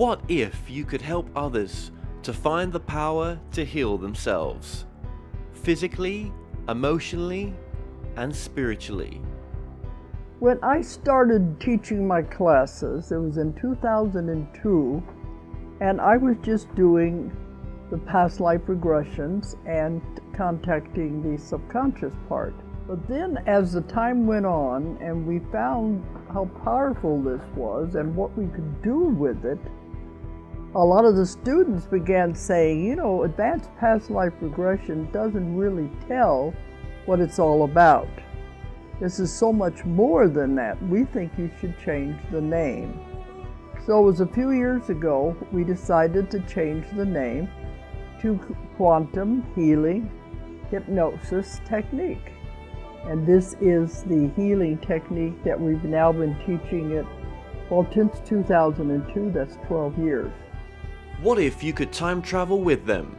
What if you could help others to find the power to heal themselves, physically, emotionally, and spiritually? When I started teaching my classes, it was in 2002, and I was just doing the past life regressions and contacting the subconscious part. But then as the time went on and we found how powerful this was and what we could do with it, a lot of the students began saying, you know, advanced past life regression doesn't really tell what it's all about. This is so much more than that. We think you should change the name. So it was a few years ago we decided to change the name to Quantum Healing Hypnosis Technique. And this is the healing technique that we've now been teaching it, well, since 2002, that's 12 years. What if you could time travel with them?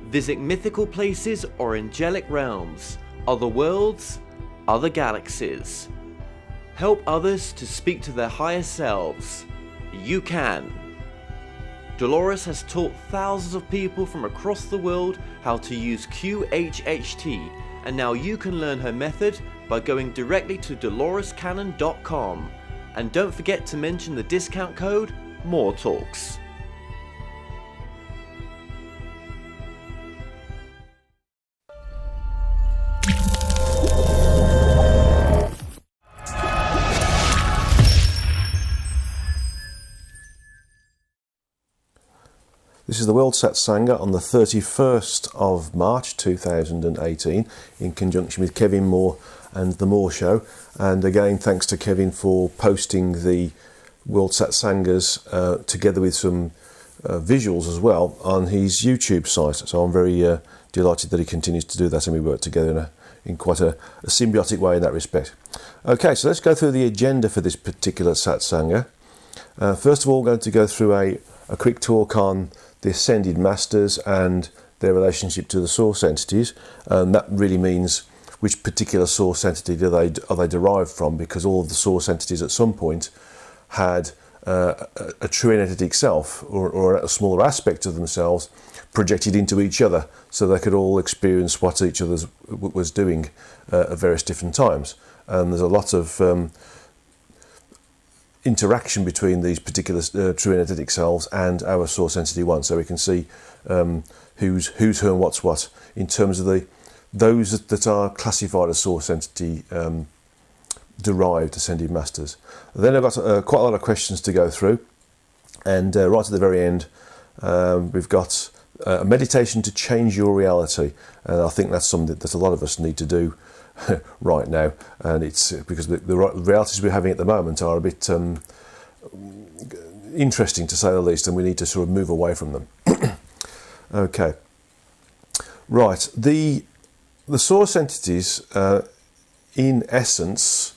Visit mythical places or angelic realms, other worlds, other galaxies. Help others to speak to their higher selves. You can. Dolores has taught thousands of people from across the world how to use QHHT, and now you can learn her method by going directly to dolorescannon.com. And don't forget to mention the discount code MORETALKS. This is the World Satsangha on the 31st of March 2018 in conjunction with Kevin Moore and The Moore Show. And again, thanks to Kevin for posting the World Satsangas together with some visuals as well on his YouTube site. So I'm very delighted that he continues to do that, and we work together in quite a symbiotic way in that respect. Okay, so let's go through the agenda for this particular Satsanga. First of all, we're going to go through a quick talk on the Ascended Masters and their relationship to the source entities, and that really means which particular source entity are they derived from, because all of the source entities at some point had a true energetic self or a smaller aspect of themselves projected into each other, so they could all experience what each other was doing at various different times. And there's a lot of interaction between these particular true energetic selves and our source entity one, so we can see who's who and what's what in terms of those that are classified as source entity derived Ascended Masters. Then I've got quite a lot of questions to go through, and right at the very end we've got a meditation to change your reality, and I think that's something that a lot of us need to do right now, and it's because the realities we're having at the moment are a bit interesting, to say the least, and we need to sort of move away from them. Okay, right, the source entities in essence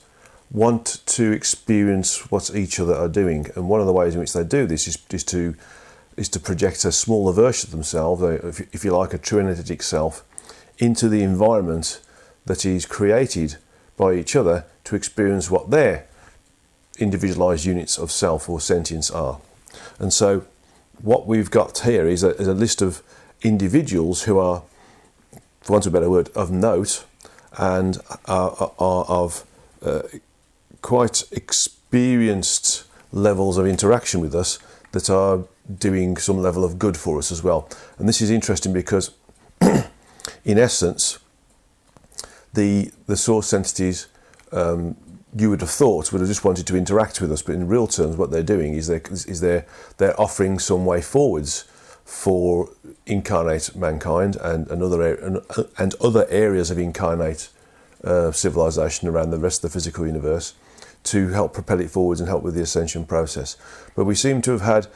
want to experience what each other are doing, and one of the ways in which they do this is to project a smaller version of themselves, if you like, a true energetic self, into the environment that is created by each other to experience what their individualized units of self or sentience are. And so what we've got here is a list of individuals who are, for want of a better word, of note, and are of quite experienced levels of interaction with us, that are doing some level of good for us as well. And this is interesting because in essence the source entities, you would have thought, would have just wanted to interact with us, but in real terms what they're doing is they're offering some way forwards for incarnate mankind and other areas of incarnate civilization around the rest of the physical universe, to help propel it forwards and help with the ascension process. But we seem to have had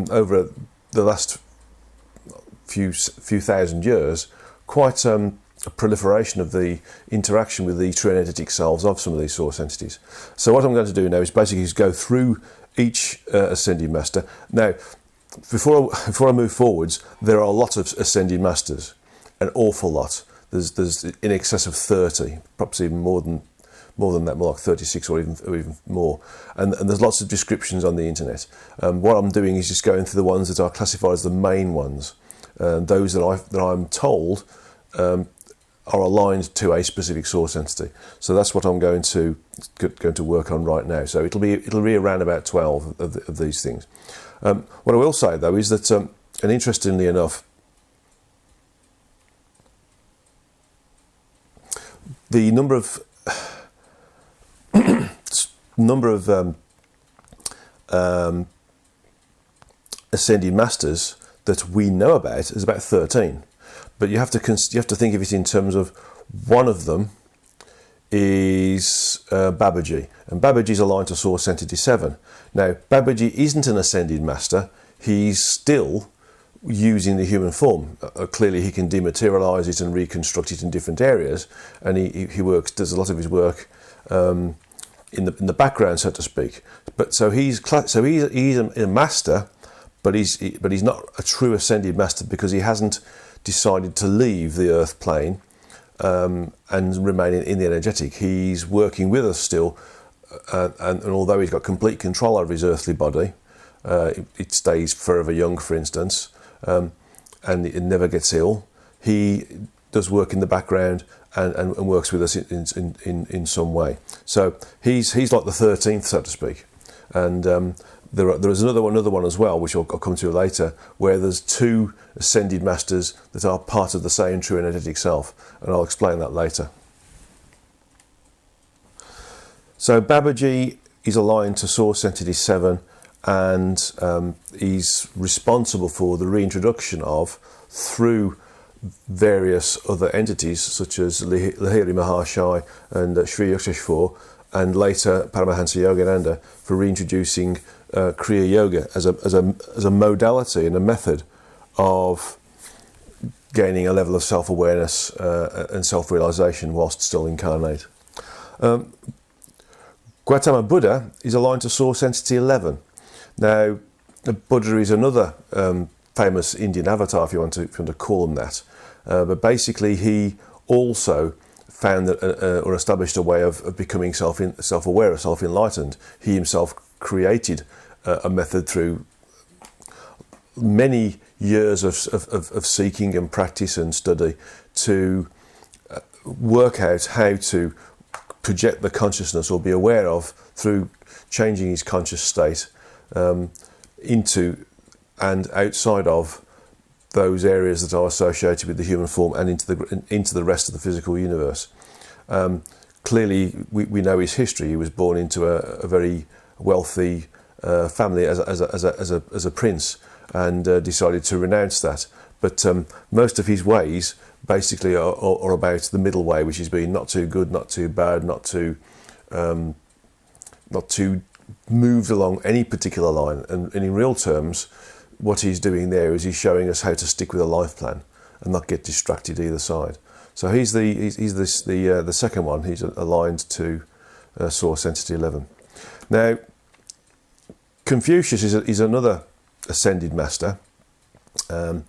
over the last few thousand years quite a proliferation of the interaction with the true energetic selves of some of these source entities. So what I'm going to do now is basically go through each Ascended Master. Now, before I move forwards, there are a lot of Ascended Masters, an awful lot. There's in excess of 30, perhaps even more than more than that, more like 36 or even more. And there's lots of descriptions on the internet. What I'm doing is just going through the ones that are classified as the main ones, those that I'm told are aligned to a specific source entity. So that's what I'm going to work on right now. So it'll be around about 12 of these things. What I will say though is that, and interestingly enough, the number of ascended masters that we know about is about 13, but you have to think of it in terms of one of them is Babaji, and Babaji is aligned to Source Entity 7. Now, Babaji isn't an ascended master; he's still using the human form. Clearly, he can dematerialize it and reconstruct it in different areas, and he does a lot of his work in the background, so to speak. But he's a master, but he's not a true ascended master because he hasn't decided to leave the earth plane and remain in the energetic. He's working with us still, and although he's got complete control over his earthly body, it stays forever young, for instance, and it never gets ill. He does work in the background and works with us in some way. So he's like the 13th, so to speak. And there is another one as well, which I'll come to later, where there's two ascended masters that are part of the same true energetic self, and I'll explain that later. So Babaji is aligned to Source Entity 7, and he's responsible for the reintroduction of, through various other entities such as Lahiri Mahashai and Sri Yukteswar, and later Paramahansa Yogananda, for reintroducing Kriya Yoga as a modality and a method of gaining a level of self-awareness and self-realization whilst still incarnate. Gautama Buddha is aligned to Source Entity 11. Now, Buddha is another famous Indian avatar, if you want to call him that. But basically, he also found that, or established a way of becoming self-aware or self-enlightened. He himself created a method through many years of seeking and practice and study to work out how to project the consciousness or be aware of, through changing his conscious state, into and outside of those areas that are associated with the human form and into the rest of the physical universe. Clearly, we know his history. He was born into a very wealthy family as a prince, and decided to renounce that. But most of his ways basically are about the middle way, which is being not too good, not too bad, not too moved along any particular line. And in real terms, what he's doing there is he's showing us how to stick with a life plan and not get distracted either side. So he's the second one. He's aligned to Source Entity 11. Now, Confucius is another ascended master, and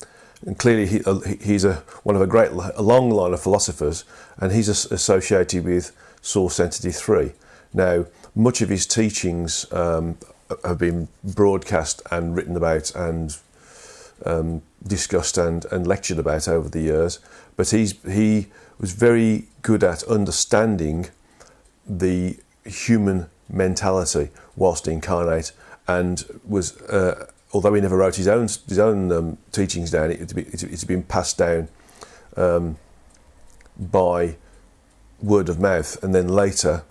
clearly he's one of a long line of philosophers, and he's associated with Source Entity 3. Now, much of his teachings have been broadcast and written about and discussed and lectured about over the years, but he was very good at understanding the human mentality whilst incarnate, and was although he never wrote his own teachings down, it's been passed down by word of mouth, and then later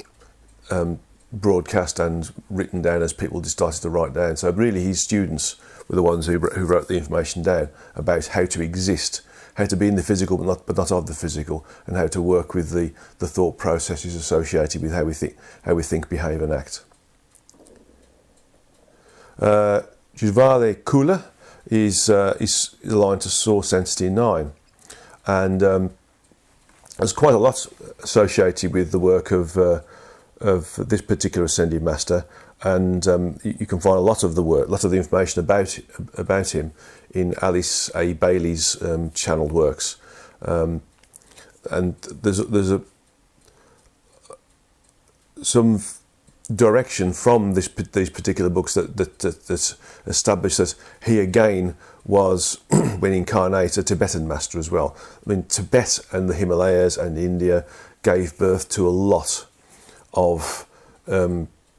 broadcast and written down as people started to write down. So really his students were the ones who wrote the information down about how to exist, how to be in the physical but not of the physical, and how to work with the thought processes associated with how we think, behave and act. Jivale Kula is aligned to Source Entity 9, and there's quite a lot associated with the work of this particular ascended master, and you can find a lot of the information about him in Alice A. Bailey's channeled works, and there's some direction from these particular books that established that he again was, when incarnate, a Tibetan master as well. I mean, Tibet and the Himalayas and India gave birth to a lot of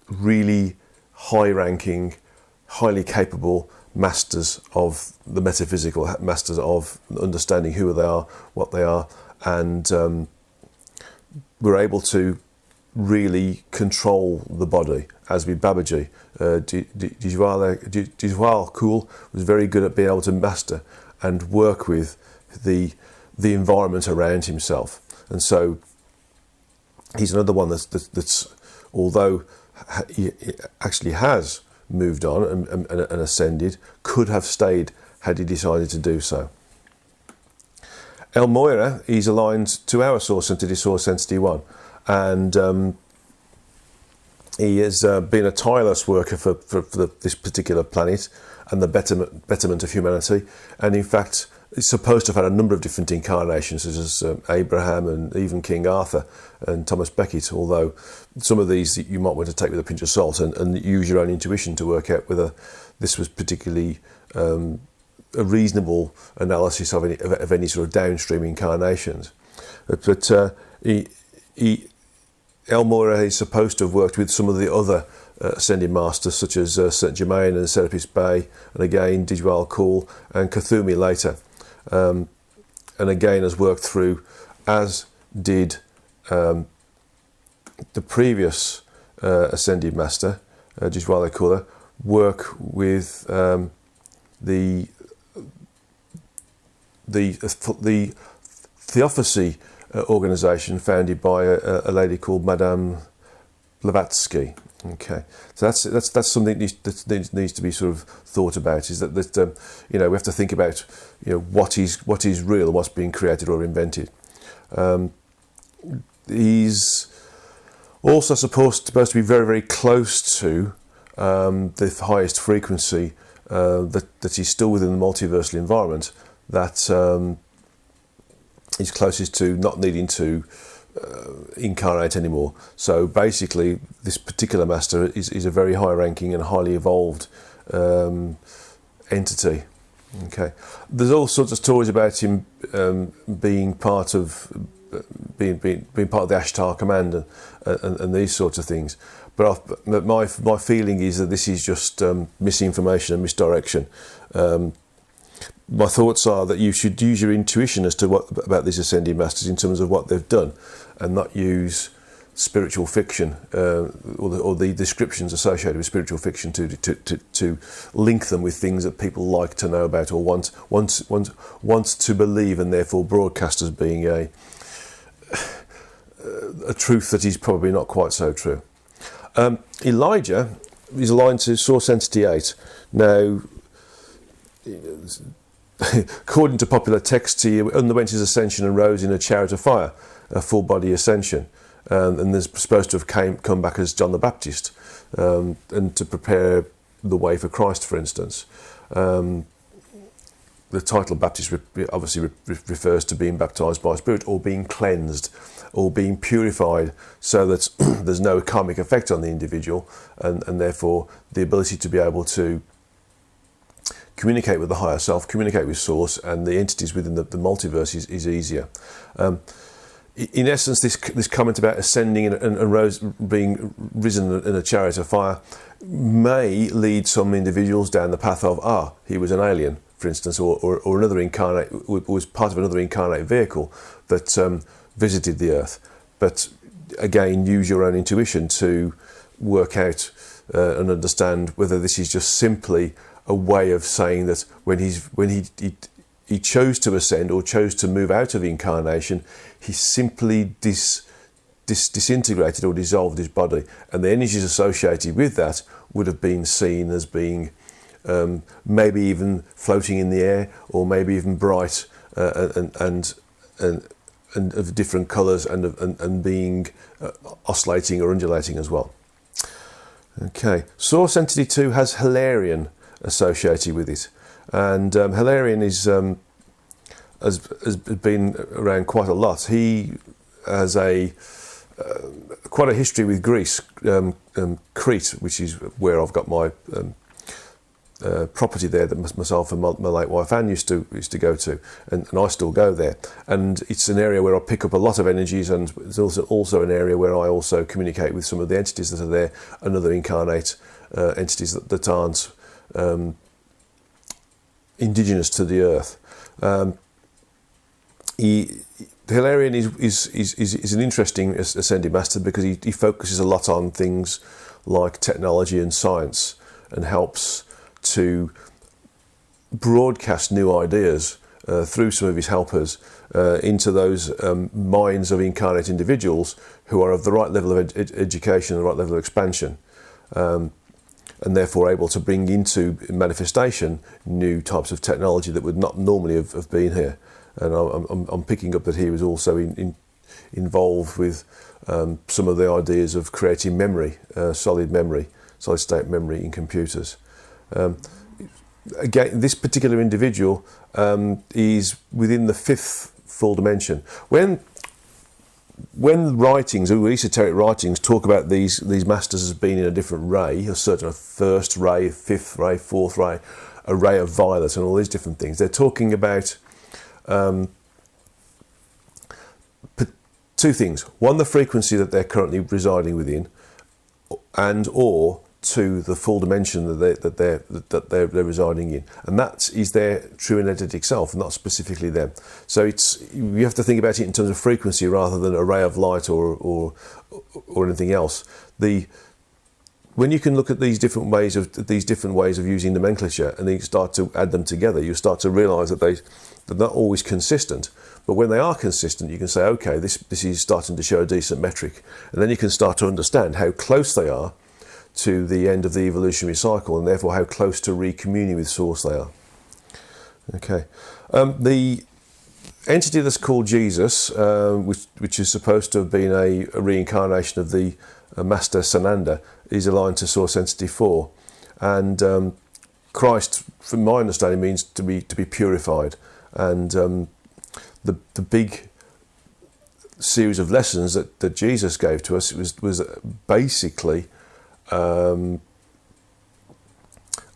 really high-ranking, highly capable masters of the metaphysical, masters of understanding who they are, what they are, and were able to really control the body, as with Babaji. Dijwal Kul was very good at being able to master and work with the environment around himself. And so he's another one that's although he actually has moved on and ascended, could have stayed had he decided to do so. El Moira is aligned to our source entity, Source Entity 1, and he has been a tireless worker for this particular planet and the betterment of humanity, and in fact is supposed to have had a number of different incarnations, such as Abraham and even King Arthur and Thomas Becket, although some of these you might want to take with a pinch of salt and use your own intuition to work out whether this was particularly a reasonable analysis of any sort of downstream incarnations. But El Moira is supposed to have worked with some of the other ascended masters, such as Saint Germain and Serapis Bey, and again Dijwal Kul and Kuthumi later. And again has worked through, as did the previous ascended master, Dijwal Kula, work with the Theosophy organisation founded by a lady called Madame Blavatsky. Okay, so that's something that needs to be sort of thought about. Is that we have to think about what is real and what's being created or invented. He's also supposed to be very, very close to the highest frequency that is still within the multiversal environment, that is closest to not needing to incarnate anymore. So basically this particular master is a very high ranking and highly evolved entity. Okay, there's all sorts of stories about him being part of being part of the Ashtar Command and these sorts of things. But my feeling is that this is just misinformation and misdirection. My thoughts are that you should use your intuition as to what about these ascended masters in terms of what they've done, and not use spiritual fiction or the descriptions associated with spiritual fiction to link them with things that people like to know about or want to believe, and therefore broadcast as being a truth that is probably not quite so true. Elijah is aligned to Source Entity 8. Now, according to popular texts, he underwent his ascension and rose in a chariot of fire, a full body ascension, and is supposed to have come back as John the Baptist, and to prepare the way for Christ, for instance. The title Baptist obviously refers to being baptized by Spirit, or being cleansed, or being purified, so that there's no karmic effect on the individual, and therefore the ability to be able to communicate with the higher self, communicate with Source and the entities within the multiverse is easier. In essence, this comment about ascending and being risen in a chariot of fire may lead some individuals down the path of, he was an alien, for instance, or another incarnate, was part of another incarnate vehicle that visited the Earth. But again, use your own intuition to work out and understand whether this is just simply a way of saying that when he chose to ascend or chose to move out of incarnation, he simply disintegrated or dissolved his body, and the energies associated with that would have been seen as being maybe even floating in the air, or maybe even bright and of different colours and being oscillating or undulating as well. Okay, Source Entity 2 has Hilarion associated with it, and Hilarion has been around quite a lot. He has quite a history with Greece, Crete, which is where I've got my property there that myself and my late wife Anne used to go to, and I still go there. And it's an area where I pick up a lot of energies, and it's also an area where I also communicate with some of the entities that are there, and other incarnate entities that aren't indigenous to the earth. Hilarion is an interesting ascended master because he focuses a lot on things like technology and science, and helps to broadcast new ideas through some of his helpers into those minds of incarnate individuals who are of the right level of education and the right level of expansion, and therefore able to bring into manifestation new types of technology that would not normally have been here. And I'm picking up that he was also involved with some of the ideas of creating memory, solid state memory in computers. Again, this particular individual is within the fifth full dimension. When writings, or esoteric writings, talk about these masters as being in a different ray, a certain first ray, fifth ray, fourth ray, a ray of violet, and all these different things, they're talking about two things. One, the frequency that they're currently residing within, and or two, the full dimension that they're residing in, and that is their true and energetic self, not specifically them. So you have to think about it in terms of frequency rather than a ray of light or anything else. When you can look at these different ways of using nomenclature, and then you start to add them together, you start to realise that they're not always consistent. But when they are consistent, you can say, okay, this is starting to show a decent metric, and then you can start to understand how close they are to the end of the evolutionary cycle, and therefore how close to recommuning with Source they are. Okay, the entity that's called Jesus, which is supposed to have been a reincarnation of the Master Sananda, is aligned to Source Entity 4, and Christ, from my understanding, means to be purified, and the big series of lessons that Jesus gave to us was basically a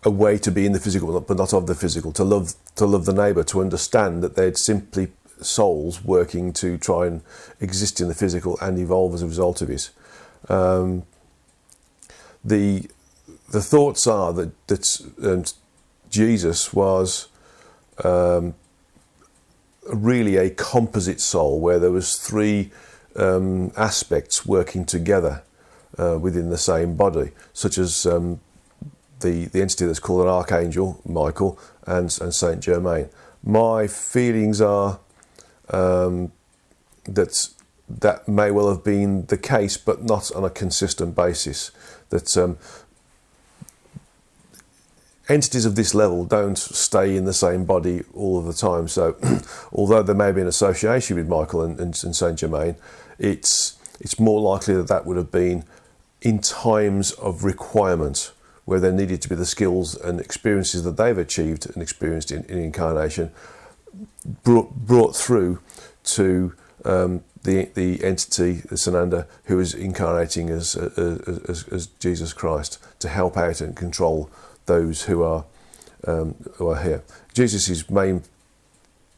way to be in the physical but not of the physical, to love the neighbour, to understand that they're simply souls working to try and exist in the physical and evolve as a result of it. The thoughts are that Jesus was really a composite soul, where there was three aspects working together within the same body, such as the entity that's called an archangel, Michael, and Saint Germain. My feelings are that may well have been the case, but not on a consistent basis. That entities of this level don't stay in the same body all of the time. So, although there may be an association with Michael and Saint Germain, it's more likely that would have been in times of requirement, where there needed to be the skills and experiences that they've achieved and experienced in incarnation brought through to the entity, the Sananda, who is incarnating as Jesus Christ, to help out and control those who are here. Jesus' main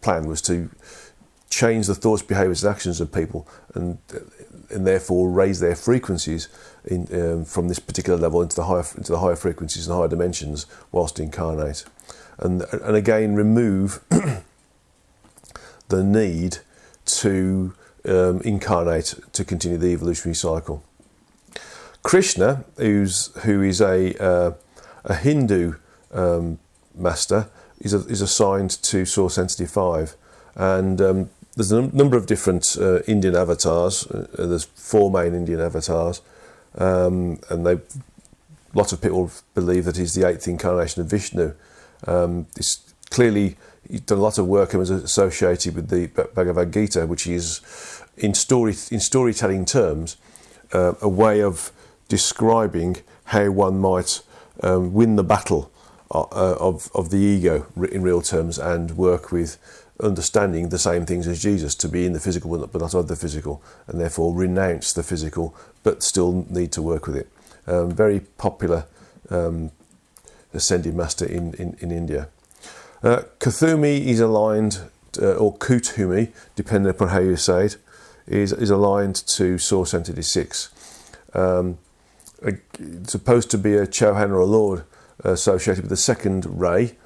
plan was to change the thoughts, behaviours, and actions of people, and therefore raise their frequencies from this particular level into the higher frequencies and higher dimensions whilst incarnate, and again remove the need to incarnate to continue the evolutionary cycle. Krishna, who is a Hindu master, is assigned to Source Entity 5, and there's a number of different Indian avatars. There's 4 main Indian avatars, and lots of people believe that he's the 8th incarnation of Vishnu. It's clearly, he's done a lot of work and was associated with the Bhagavad Gita, which is, in storytelling terms, a way of describing how one might win the battle of the ego in real terms, and work with understanding the same things as Jesus, to be in the physical but not of the physical, and therefore renounce the physical but still need to work with it. Very popular ascended master in India. Kuthumi is aligned, or Kuthumi, depending upon how you say it, is aligned to Source Entity 6. It's supposed to be a Chohan or a Lord associated with the second ray.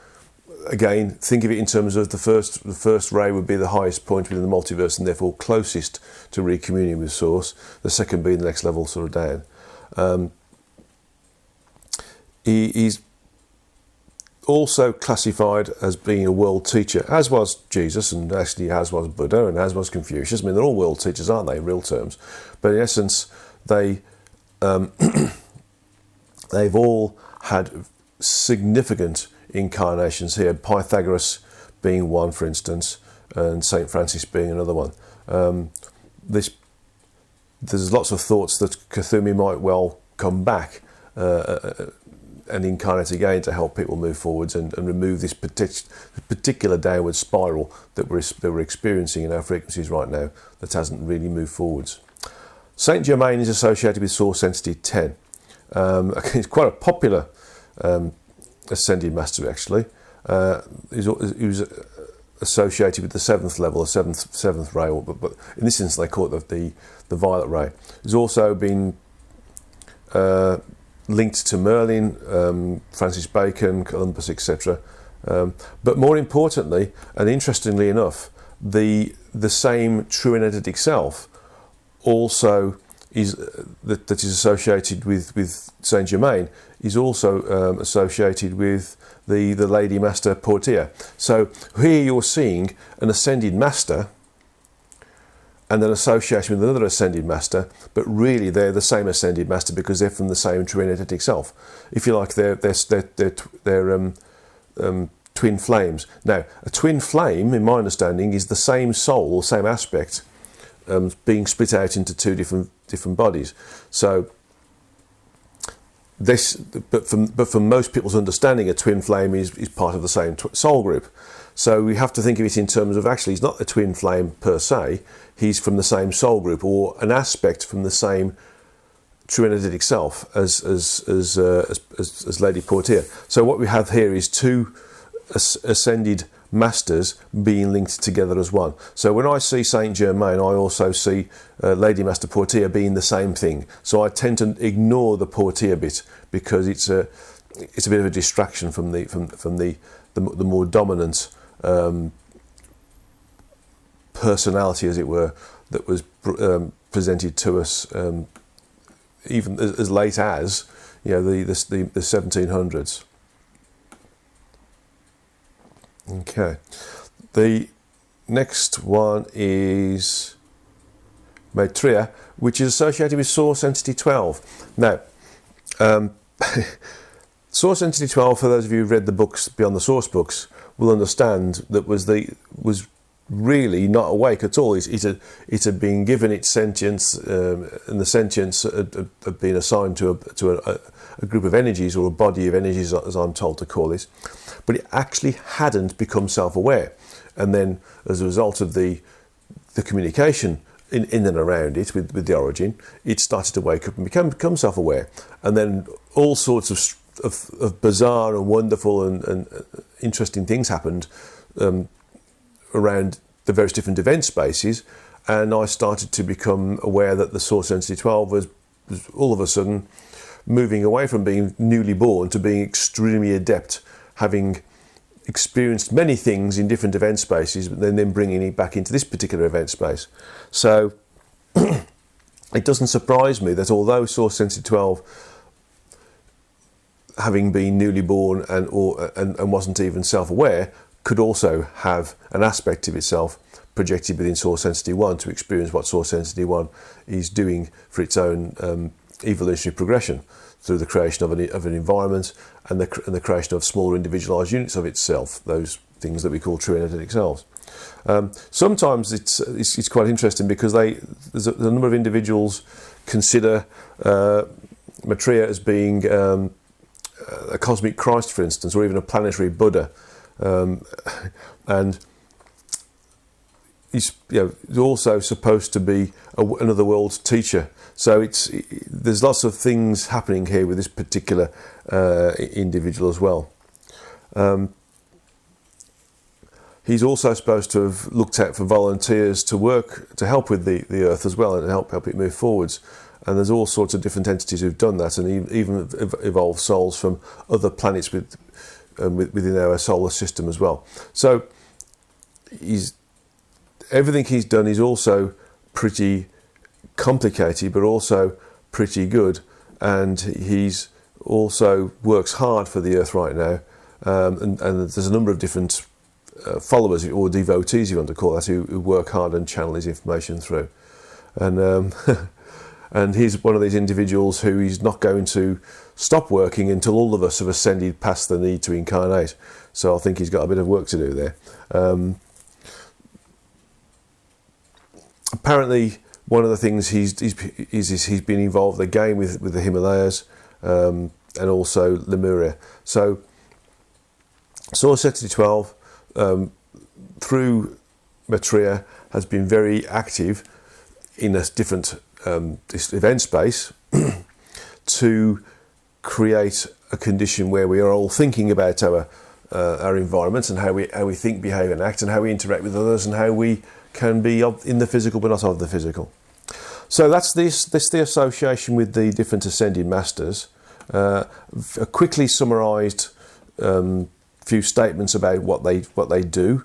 Again, think of it in terms of the first ray would be the highest point within the multiverse and therefore closest to recommuning with Source. The second being the next level sort of down. He's also classified as being a world teacher, as was Jesus, and actually as was Buddha, and as was Confucius. I mean, they're all world teachers, aren't they, in real terms? But in essence, they've all had significant incarnations here, Pythagoras being one, for instance, and St. Francis being another one. There's lots of thoughts that Kuthumi might well come back and incarnate again to help people move forwards and remove this particular downward spiral that we're experiencing in our frequencies right now that hasn't really moved forwards. Saint Germain is associated with Source Entity 10. It's quite a popular ascended master, actually. He was associated with the seventh level, the seventh ray, but in this instance they call it the violet ray. He's also been linked to Merlin, Francis Bacon, Columbus, etc. But more importantly, and interestingly enough, the same true energetic self also is that is associated with Saint Germain is also associated with the Lady Master Portia. So here you're seeing an ascended master and an association with another ascended master, but really they're the same ascended master because they're from the same true energetic self. If you like, they're twin flames. Now, a twin flame, in my understanding, is the same soul or same aspect being split out into two different bodies. So this, but from most people's understanding, a twin flame is part of the same soul group. So we have to think of it in terms of actually he's not a twin flame per se, he's from the same soul group or an aspect from the same true energetic self as Lady Portia. So what we have here is two ascended masters being linked together as one. So when I see Saint Germain, I also see Lady Master Portia being the same thing. So I tend to ignore the Portia bit because it's a bit of a distraction from the more dominant personality, as it were, that was presented to us even as late as the 1700s. Okay, the next one is Maitreya, which is associated with Source Entity 12. Now, Source Entity 12, for those of you who've read the books beyond the source books, will understand that was really not awake at all. It had been given its sentience, and the sentience had been assigned to a group of energies, or a body of energies, as I'm told to call it, but it actually hadn't become self-aware. And then, as a result of the communication in and around it with the origin, it started to wake up and become self-aware. And then all sorts of bizarre and wonderful and interesting things happened around the various different event spaces, and I started to become aware that the Source Entity 12 was all of a sudden moving away from being newly born to being extremely adept, having experienced many things in different event spaces, but then bringing it back into this particular event space. So it doesn't surprise me that although Source Entity 12, having been newly born and wasn't even self-aware, could also have an aspect of itself projected within Source Entity 1 to experience what Source Entity 1 is doing for its own evolutionary progression through the creation of an environment and the creation of smaller individualised units of itself, those things that we call true energetic selves. Sometimes it's quite interesting because there's a number of individuals consider Maitreya as being a cosmic Christ, for instance, or even a planetary Buddha. And he's also supposed to be another world teacher. So there's lots of things happening here with this particular individual as well. He's also supposed to have looked out for volunteers to help with the Earth as well, and help it move forwards. And there's all sorts of different entities who've done that, and even evolved souls from other planets within our solar system as well. So everything he's done is also pretty complicated, but also pretty good. And he's also works hard for the Earth right now. And there's a number of different followers or devotees, you want to call that, who work hard and channel his information through. And and he's one of these individuals who is not going to stop working until all of us have ascended past the need to incarnate. So I think he's got a bit of work to do there. Apparently, one of the things he's been involved again with the Himalayas and also Lemuria. So Source Entity 12 through Maitreya has been very active in a different this event space to create a condition where we are all thinking about our environment and how we think, behave, and act, and how we interact with others, and how we can be in the physical but not of the physical. So that's the association with the different ascended masters. A quickly summarised few statements about what they do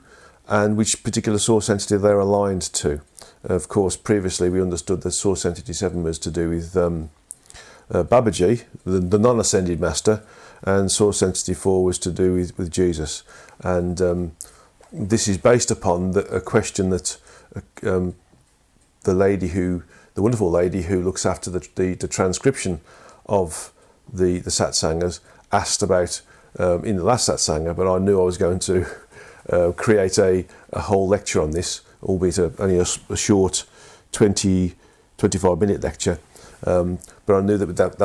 and which particular source entity they're aligned to. Of course, previously we understood that Source Entity 7 was to do with Babaji, the non-ascended master, and Source Entity 4 was to do with Jesus. And this is based upon a question that the wonderful lady who looks after the transcription of the Satsangas asked about in the last Satsanga, but I knew I was going to create a whole lecture on this, albeit only a short 25-minute lecture. But I knew that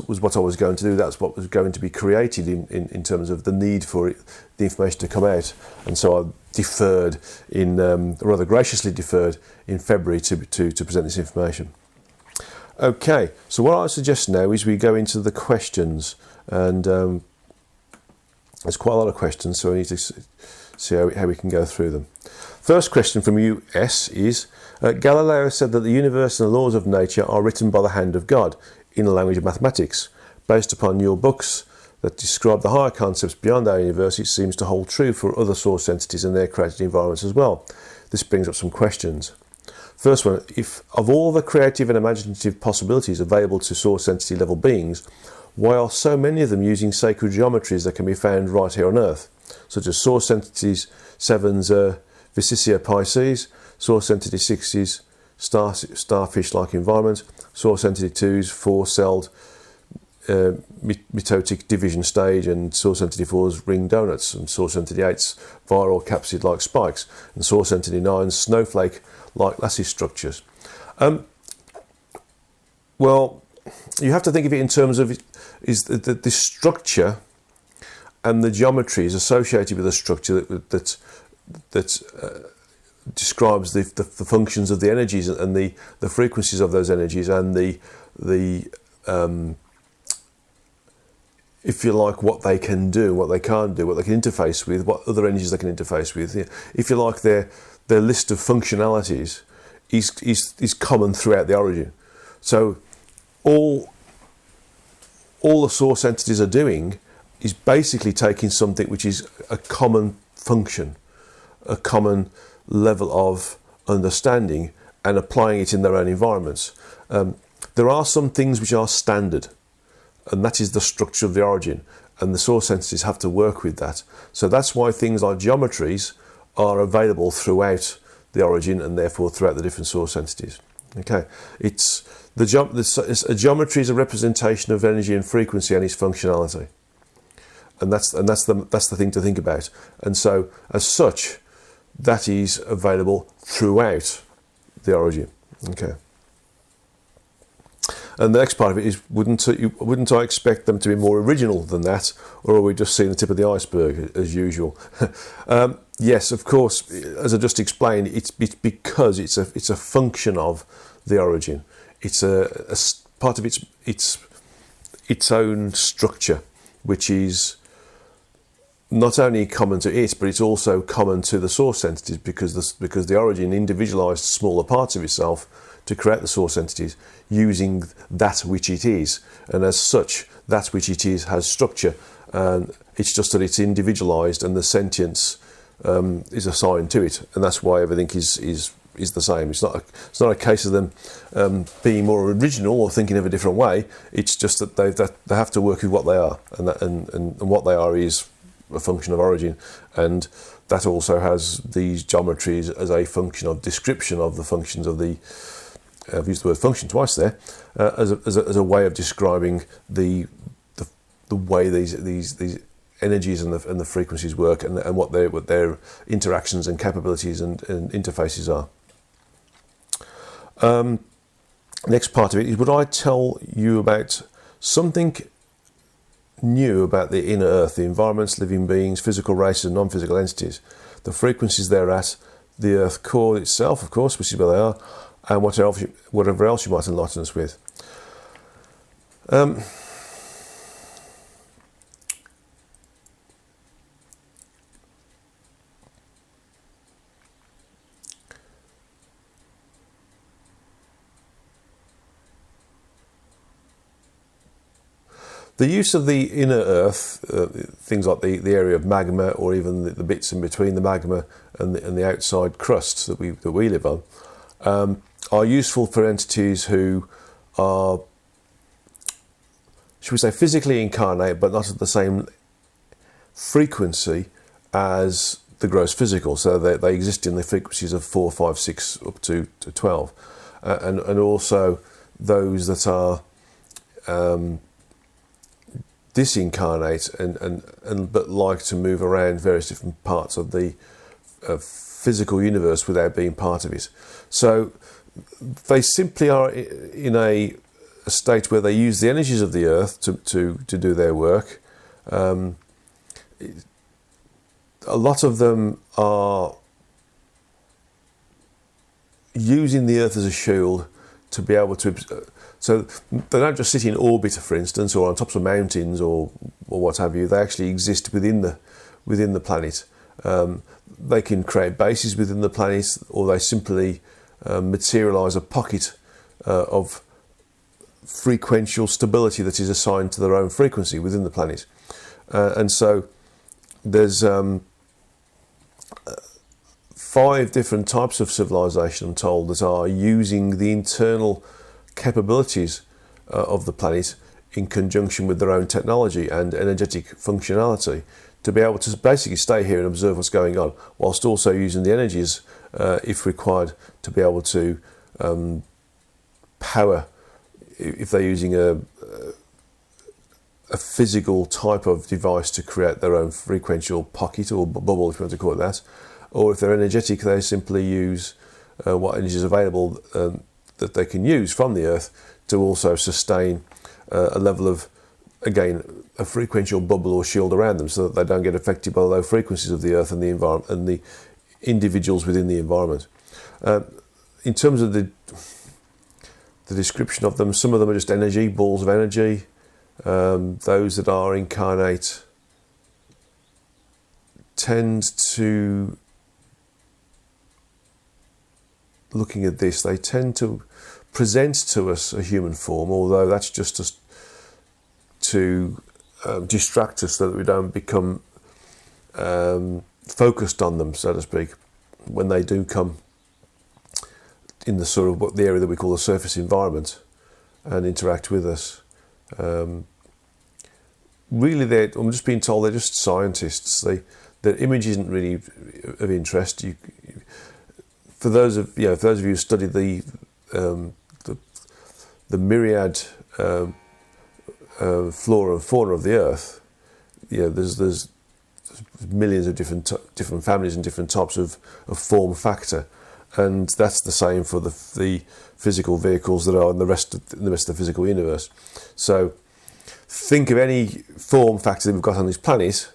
was what I was going to do. That's what was going to be created in terms of the need for the information to come out. And so I deferred, rather graciously deferred, in February to present this information. Okay, so what I suggest now is we go into the questions, and there's quite a lot of questions, so I need to see how we can go through them. First question from US is, Galileo said that the universe and the laws of nature are written by the hand of God in the language of mathematics. Based upon your books that describe the higher concepts beyond our universe, it seems to hold true for other source entities and their created environments as well. This brings up some questions. First one, if of all the creative and imaginative possibilities available to source entity level beings, why are so many of them using sacred geometries that can be found right here on Earth, such as Source Entities 7's Vicicia Pisces, Source Entity 6's starfish-like environment, Source Entity 2's four-celled mitotic division stage, and Source Entity 4's ring donuts, and Source Entity 8's viral capsid-like spikes, and Source Entity 9's snowflake-like lattice structures. Well, you have to think of it in terms of the structure and the geometries associated with the structure that describes the functions of the energies and the frequencies of those energies, and the if you like, what they can do, what they can't do, what they can interface with, what other energies they can interface with. If you like, their list of functionalities is common throughout the origin. So all the source entities are doing is basically taking something which is a common function, a common level of understanding, and applying it in their own environments. There are some things which are standard, and that is the structure of the origin, and the source entities have to work with that. So that's why things like geometries are available throughout the origin, and therefore throughout the different source entities. Okay, a geometry is a representation of energy and frequency and its functionality, and that's the thing to think about. And so, as such, that is available throughout the origin. Okay. And the next part of it is, wouldn't I expect them to be more original than that, or are we just seeing the tip of the iceberg as usual? Yes, of course. As I just explained, it's because it's a function of the origin. It's a part of its own structure, which is not only common to it, but it's also common to the source entities, because the origin individualized smaller parts of itself to create the source entities using that which it is, and as such, that which it is has structure. And it's just that it's individualized, and the sentience is assigned to it, and that's why everything is the same. It's not a case of them being more original or thinking of a different way. It's just that they have to work with what they are, and what they are is a function of origin, and that also has these geometries as a function of description of the functions of the. I've used the word function twice there, as a way of describing the way these energies and the frequencies work, and what their interactions and capabilities and interfaces are. Next part of it is, would I tell you about something new about the inner earth, the environments, living beings, physical races and non-physical entities, the frequencies they're at, the earth core itself, of course, which is where they are, and whatever else you might enlighten us with. The use of the inner earth, things like the area of magma, or even the bits in between the magma and the outside crusts that we live on, are useful for entities who are, should we say, physically incarnate, but not at the same frequency as the gross physical. So they exist in the frequencies of 4, 5, 6 up to 12, and also those that are disincarnate and but like to move around various different parts of the physical universe without being part of it. So they simply are in a state where they use the energies of the earth to do their work. A lot of them are using the earth as a shield to be able to, so they don't just sit in orbit, for instance, or on tops of mountains or what have you. They actually exist within the planet. They can create bases within the planet, or they simply materialize a pocket of frequential stability that is assigned to their own frequency within the planet. And so there's 5 different types of civilization, I'm told, that are using the internal capabilities of the planet in conjunction with their own technology and energetic functionality to be able to basically stay here and observe what's going on, whilst also using the energies, if required, to be able to power, if they're using a physical type of device to create their own frequential pocket or bubble, if you want to call it that, or if they're energetic, they simply use what energy is available that they can use from the earth to also sustain a level of, again, a frequential bubble or shield around them, so that they don't get affected by the low frequencies of the earth and the environment and the individuals within the environment. In terms of the description of them, some of them are just energy, balls of energy. Those that are incarnate tend to, looking at this, they tend to present to us a human form, although that's just to distract us so that we don't become focused on them, so to speak, when they do come in the sort of the area that we call the surface environment and interact with us. Really, I'm just being told they're just scientists. Their image isn't really of interest. For those of you who studied the myriad flora and fauna of the earth, there's millions of different families and different types of form factor, and that's the same for the physical vehicles that are in the rest of the physical universe. So think of any form factor that we've got on this planet,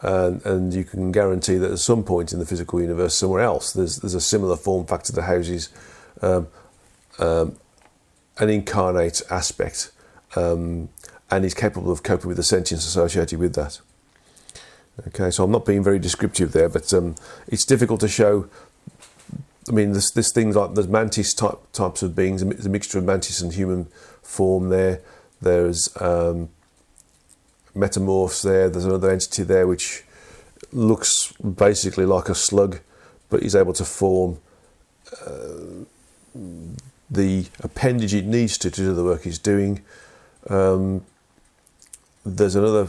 and you can guarantee that at some point in the physical universe somewhere else there's a similar form factor that houses an incarnate aspect, and is capable of coping with the sentience associated with that. Okay, so I'm not being very descriptive there, but it's difficult to show. I mean, there's things like there's mantis types of beings. There's a mixture of mantis and human form there. There's metamorphs there. There's another entity there which looks basically like a slug, but is able to form the appendage it needs to do the work it's doing. There's another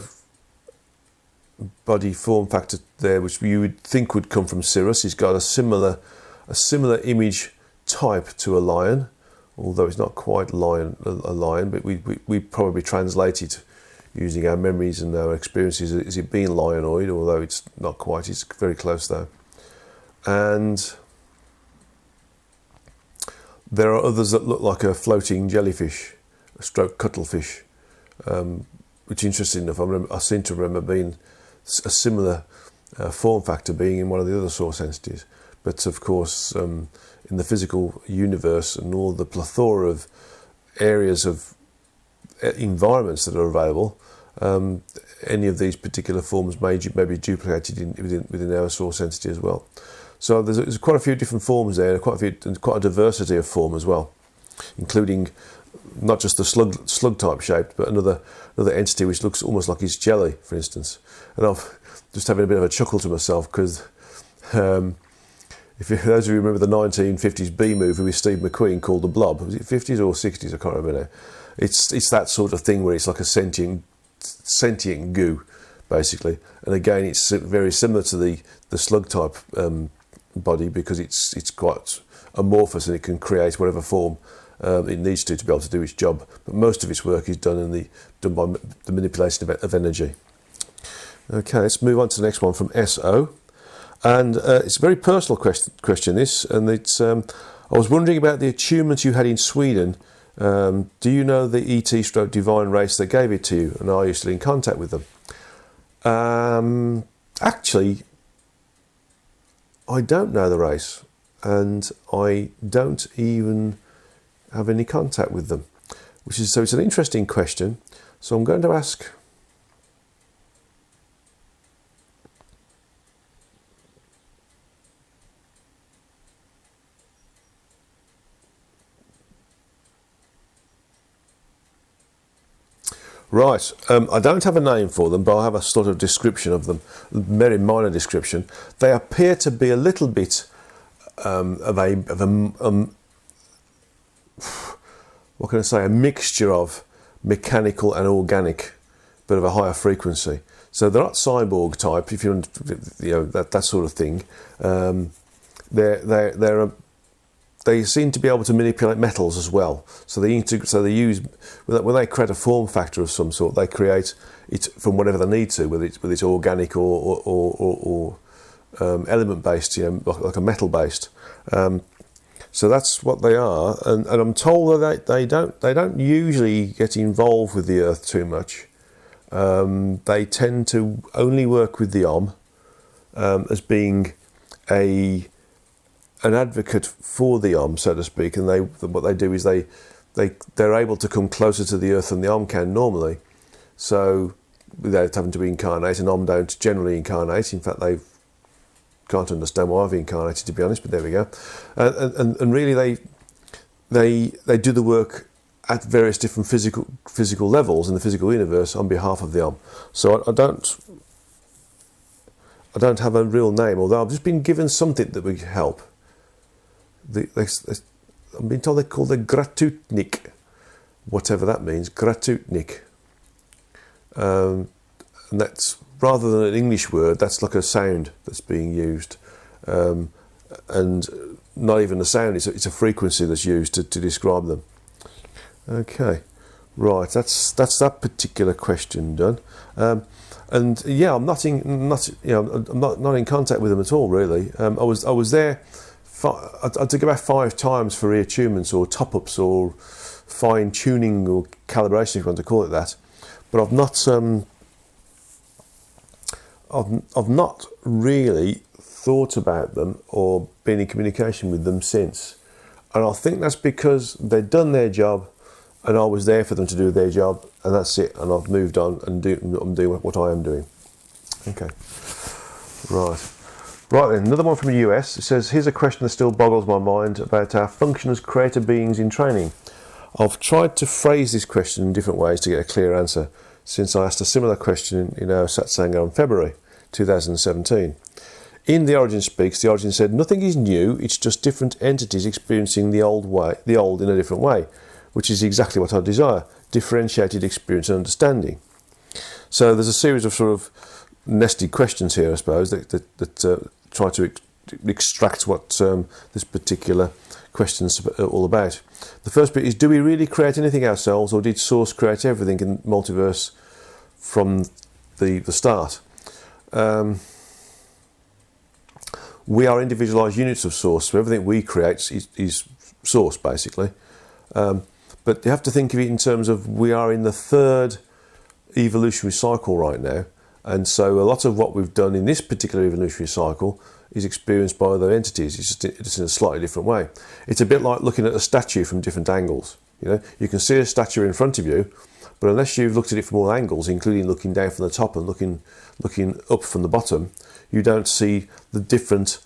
body form factor there which you would think would come from Cirrus. He's got a similar image type to a lion, although it's not quite a lion, but we probably translate it using our memories and our experiences as it being lion-oid, although it's not quite. It's very close though. And there are others that look like a floating jellyfish, a stroke cuttlefish, which, interesting enough, I seem to remember being a similar form factor being in one of the other source entities. But of course, in the physical universe and all the plethora of areas of environments that are available, any of these particular forms may be duplicated within our source entity as well. So there's quite a few different forms there, quite a diversity of form as well, including not just the slug type shaped, but another entity which looks almost like it's jelly, for instance. And I'm just having a bit of a chuckle to myself because if those of you remember the 1950s B movie with Steve McQueen called The Blob, was it 50s or 60s? I can't remember now. It's that sort of thing where it's like a sentient goo, basically. And again, it's very similar to the slug type body because it's quite amorphous and it can create whatever form it needs to be able to do its job. But most of its work is done by the manipulation of energy. Okay, let's move on to the next one from SO. And it's a very personal question, this, and it's I was wondering about the attunement you had in Sweden. Do you know the ET/divine race that gave it to you, and are you still in contact with them? Actually, I don't know the race, and I don't even have any contact with them, so it's an interesting question. So I'm going to ask. Right, I don't have a name for them, but I have a sort of description of them, a very minor description. They appear to be a little bit what can I say, a mixture of mechanical and organic, but of a higher frequency. So they're not cyborg type, if you know that sort of thing. They seem to be able to manipulate metals as well. So they use, when they create a form factor of some sort, they create it from whatever they need to, whether it's organic or element based, like a metal based. So that's what they are, and I'm told that they don't usually get involved with the Earth too much. They tend to only work with the Om as being an advocate for the Om, so to speak, and what they do is they're able to come closer to the Earth than the Om can normally. So without having to incarnate, and Om don't generally incarnate. In fact, they can't understand why I've incarnated, to be honest. But there we go. And really, they do the work at various different physical levels in the physical universe on behalf of the Om. So I don't have a real name, although I've just been given something that would help. I've been told they're called the Gratutnik, whatever that means, Gratutnik. And that's, rather than an English word, that's like a sound that's being used. And not even a sound, it's a frequency that's used to describe them. Okay, right, that's that particular question done. And yeah, I'm not in contact with them at all, really. I was there. I had to go back 5 times for reattunements or top-ups or fine-tuning or calibration, if you want to call it that. But I've I've not really thought about them or been in communication with them since. And I think that's because they'd done their job and I was there for them to do their job, and that's it. And I've moved on and I'm doing what I am doing. Okay. Right then, another one from the US. It says, here's a question that still boggles my mind about our function as creator beings in training. I've tried to phrase this question in different ways to get a clear answer since I asked a similar question in our Satsangha in February 2017. In The Origin Speaks, The Origin said, nothing is new, it's just different entities experiencing the old in a different way, which is exactly what I desire, differentiated experience and understanding. So there's a series of sort of nested questions here, I suppose, that try to extract what this particular question's all about. The first bit is, do we really create anything ourselves, or did Source create everything in multiverse from the start? We are individualised units of Source, so everything we create is Source, basically. But you have to think of it in terms of we are in the third evolutionary cycle right now, and so a lot of what we've done in this particular evolutionary cycle is experienced by other entities. It's just in a slightly different way. It's a bit like looking at a statue from different angles. You know, you can see a statue in front of you, but unless you've looked at it from all angles, including looking down from the top and looking up from the bottom, you don't see the different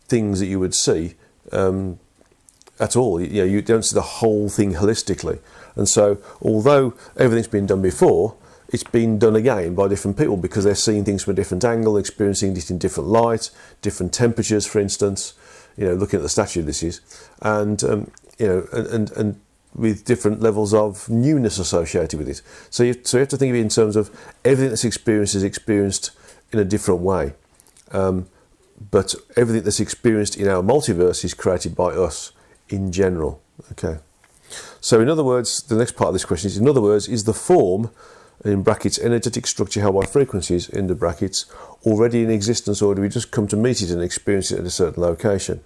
things that you would see at all. You know, you don't see the whole thing holistically. And so, although everything's been done before, it's been done again by different people because they're seeing things from a different angle, experiencing it in different light, different temperatures, for instance. You know, looking at the statue, this is, and you know, and with different levels of newness associated with it. So you have to think of it in terms of everything that's experienced is experienced in a different way. But everything that's experienced in our multiverse is created by us in general. Okay. So in other words, the next part of this question is, in other words, is the form, in brackets, energetic structure held by frequencies, in the brackets, already in existence, or do we just come to meet it and experience it at a certain location?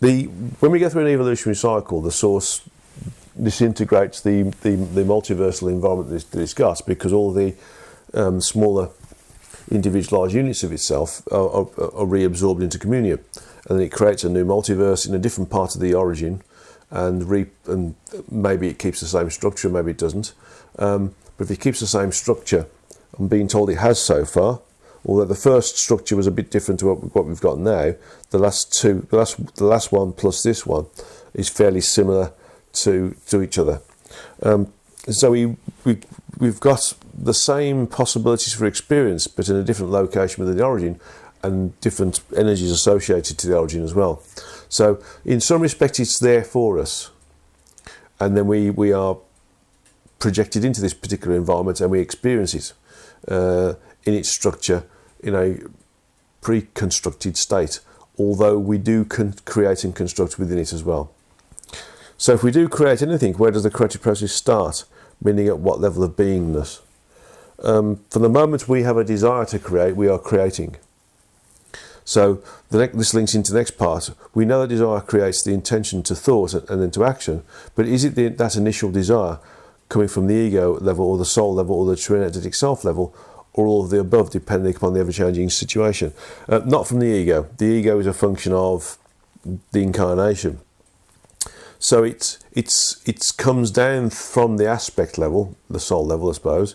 When we go through an evolutionary cycle, the Source disintegrates the multiversal environment that it's got, because all the smaller individualised units of itself are reabsorbed into communion, and then it creates a new multiverse in a different part of the origin, and maybe it keeps the same structure, maybe it doesn't. But if it keeps the same structure, I'm being told it has so far, although the first structure was a bit different to what we've got now. The last one plus this one is fairly similar to each other. So we've got the same possibilities for experience, but in a different location within the origin, and different energies associated to the origin as well. So in some respects, it's there for us, and then we are projected into this particular environment, and we experience it in its structure in a pre-constructed state, although we do create and construct within it as well. So if we do create anything, where does the creative process start? Meaning at what level of beingness? From the moment we have a desire to create, we are creating. So this links into the next part. We know that desire creates the intention to thought and then to action, but is it that initial desire coming from the ego level, or the soul level, or the true energetic self level, or all of the above, depending upon the ever-changing situation? Not from the ego. The ego is a function of the incarnation. So it comes down from the aspect level, the soul level, I suppose,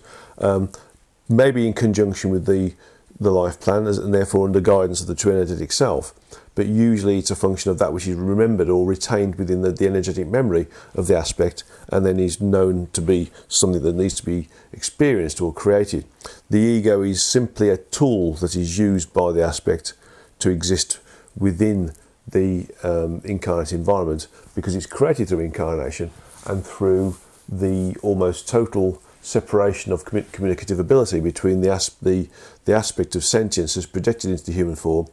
maybe in conjunction with the life plan, and therefore under guidance of the true energetic self. But usually it's a function of that which is remembered or retained within the energetic memory of the aspect, and then is known to be something that needs to be experienced or created. The ego is simply a tool that is used by the aspect to exist within the incarnate environment, because it's created through incarnation and through the almost total separation of communicative ability between the aspect of sentience as projected into the human form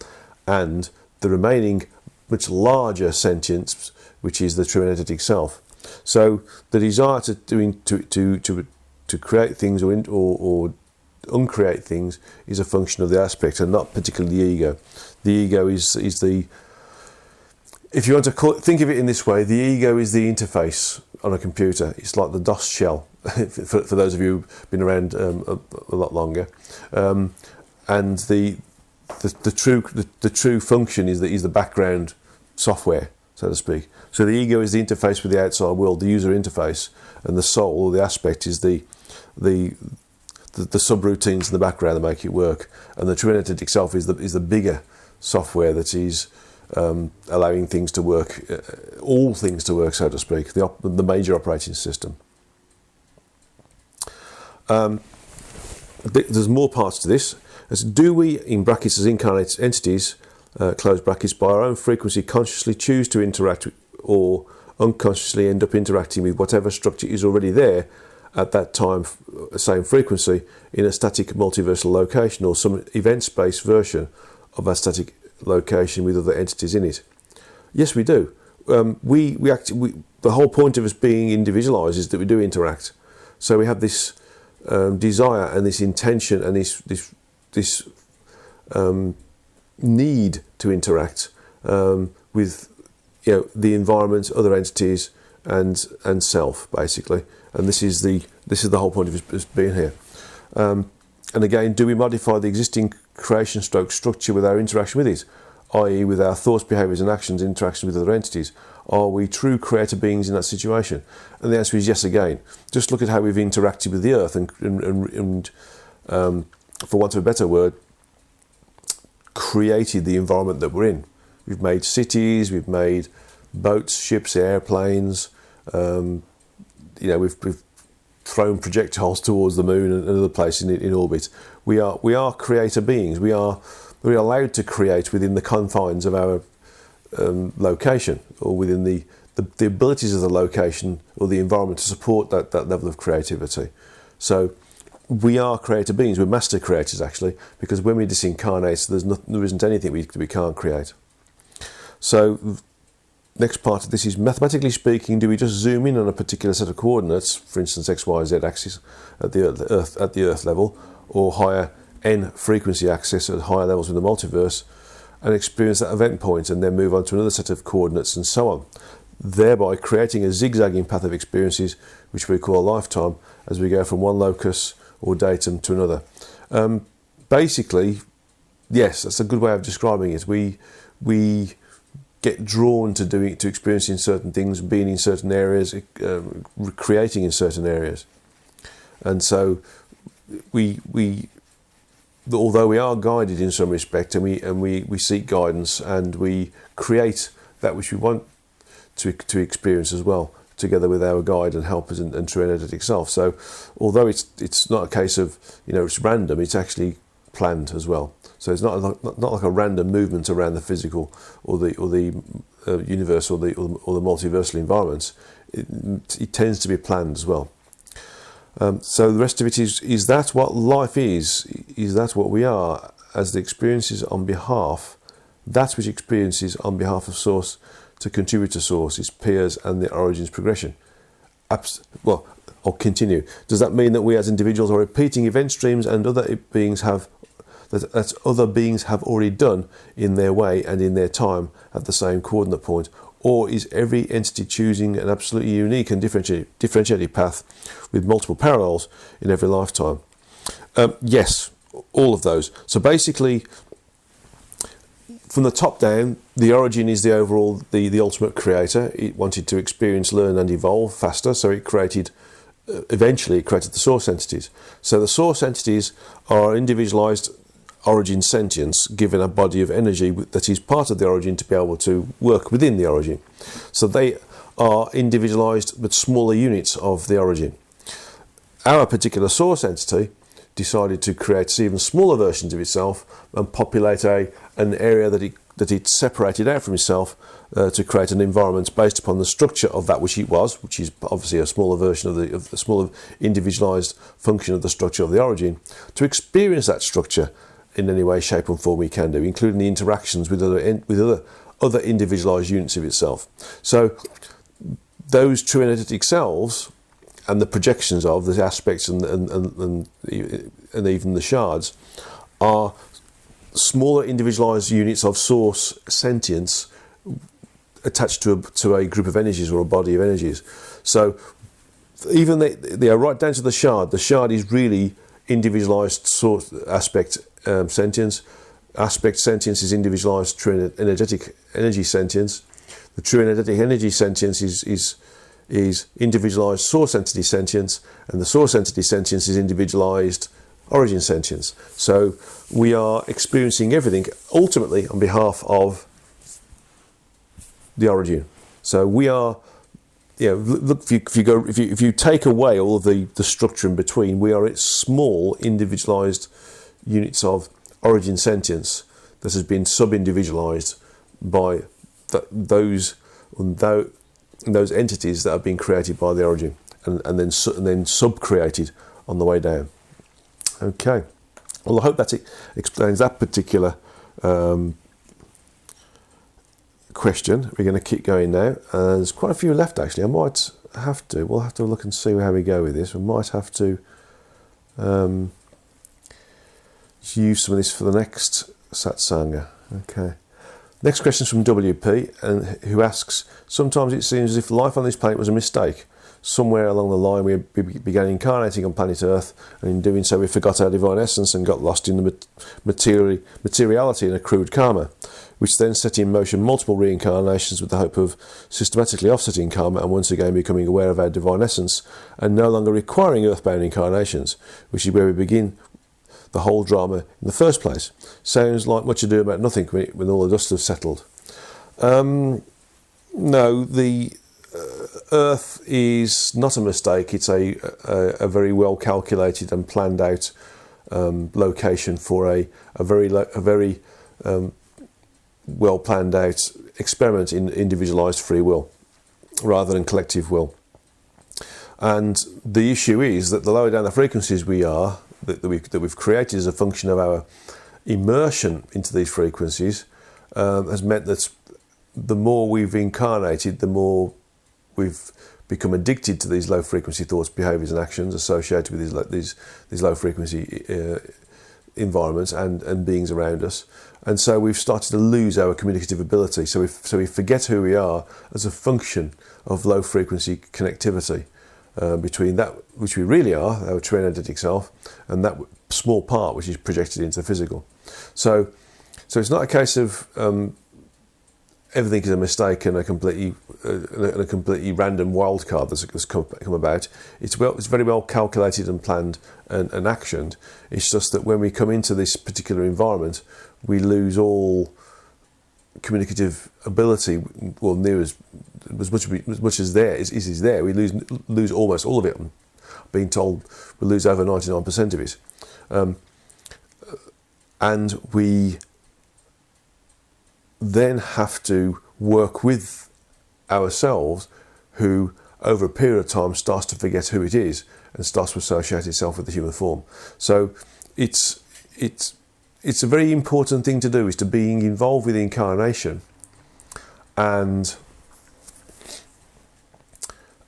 and the remaining much larger sentience, which is the true energetic self. So the desire to create things or uncreate things is a function of the aspect, and not particularly the ego. The ego is the, if you want to think of it in this way, the ego is the interface on a computer. It's like the DOS shell, for those of you who've been around a lot longer. and the true function is the background software, so to speak. So the ego is the interface with the outside world, the user interface, and the soul, or the aspect, is the subroutines in the background that make it work. And the true energetic self is the bigger software that is allowing things to work, all things to work, so to speak, the major operating system. There's more parts to this. As do we, in brackets, as incarnate entities, close brackets, by our own frequency, consciously choose to interact with, or unconsciously end up interacting with whatever structure is already there at that time, same frequency, in a static multiversal location, or some event-space version of a static location with other entities in it? Yes, we do. The whole point of us being individualized is that we do interact. So we have this desire and this intention and this need to interact with the environment, other entities, and self, basically. And this is the whole point of us being here. And again, do we modify the existing creation stroke structure with our interaction with it, i.e. with our thoughts, behaviours and actions, interaction with other entities? Are we true creator beings in that situation? And the answer is yes again. Just look at how we've interacted with the earth and for want of a better word, created the environment that we're in. We've made cities, we've made boats, ships, airplanes, we've thrown projectiles towards the moon and other places in orbit. We are creator beings. We're allowed to create within the confines of our location, or within the abilities of the location or the environment to support that level of creativity. So we are creator beings. We're master creators, actually, because when we disincarnate, there isn't anything we can't create. So next part of this is, mathematically speaking, do we just zoom in on a particular set of coordinates, for instance X, Y, Z axis at the Earth level, or higher N frequency axis at higher levels in the multiverse, and experience that event point, and then move on to another set of coordinates, and so on, thereby creating a zigzagging path of experiences, which we call a lifetime, as we go from one locus or datum to another? Basically, yes, that's a good way of describing it. We get drawn to experiencing certain things, being in certain areas, creating in certain areas, and so although we are guided in some respect, and we seek guidance, and we create that which we want to experience as well, together with our guide and helpers and true energetic self. So although it's not a case of it's random, it's actually planned as well. So it's not like a random movement around the physical or the universe or the multiversal environments. It tends to be planned as well. So the rest of it is that what life is? Is that what we are as the experiences on behalf, that which experiences on behalf of Source to contribute to Source, its peers and the origins progression? Well, I'll continue. Does that mean that we as individuals are repeating event streams and other beings have already done in their way and in their time at the same coordinate point? Or is every entity choosing an absolutely unique and differentiated path with multiple parallels in every lifetime? Yes, all of those. So basically, from the top down, the origin is the overall, the ultimate creator. It wanted to experience, learn and evolve faster, so it eventually created the source entities. So the source entities are individualized origin sentience, given a body of energy that is part of the origin to be able to work within the origin. So they are individualized but smaller units of the origin. Our particular source entity decided to create even smaller versions of itself and populate an area that it separated out from itself to create an environment based upon the structure of that which it was, which is obviously a smaller version of the smaller individualized function of the structure of the origin, to experience that structure in any way, shape and form we can do, including the interactions with other individualized units of itself. So those true energetic selves and the projections of the aspects and even the shards are smaller individualized units of source sentience attached to a group of energies or a body of energies. So even they are right down to the shard. The shard is really individualized source aspect sentience. Aspect sentience is individualized true energetic energy sentience. The true energetic energy sentience is individualized source entity sentience, and the source entity sentience is individualized origin sentience. So we are experiencing everything ultimately on behalf of the origin. So we are, look, if you take away all of the structure in between, we are small individualized units of origin sentience that has been sub-individualized by those entities that have been created by the origin, and then sub-created on the way down. Okay, well, I hope that explains that particular question. We're going to keep going now. There's quite a few left, actually. We'll have to look and see how we go with this. We might have to use some of this for the next Satsangha. Okay. Next question is from WP, and who asks, sometimes it seems as if life on this planet was a mistake. Somewhere along the line we began incarnating on planet Earth, and in doing so we forgot our divine essence and got lost in the materiality and accrued karma, which then set in motion multiple reincarnations with the hope of systematically offsetting karma and once again becoming aware of our divine essence and no longer requiring earthbound incarnations, which is where we begin the whole drama in the first place. Sounds like much ado about nothing when all the dust has settled. No, the Earth is not a mistake. It's a very well calculated and planned out location for a very well planned out experiment in individualized free will rather than collective will. And the issue is that the lower down the frequencies we are, that we've created as a function of our immersion into these frequencies, has meant that the more we've incarnated, the more we've become addicted to these low frequency thoughts, behaviours and actions associated with these low frequency environments and beings around us. And so we've started to lose our communicative ability. So we forget who we are as a function of low frequency connectivity between that which we really are, our true energetic self, and that small part which is projected into physical. So it's not a case of everything is a mistake and a completely random wild card that's come about. It's very well calculated and planned and actioned. It's just that when we come into this particular environment, we lose all communicative ability. Well, near as much as there is there, we lose almost all of it. I'm being told we lose over 99% of it, and we then have to work with ourselves, who over a period of time starts to forget who it is and starts to associate itself with the human form. So it's a very important thing to do, is to be involved with the incarnation and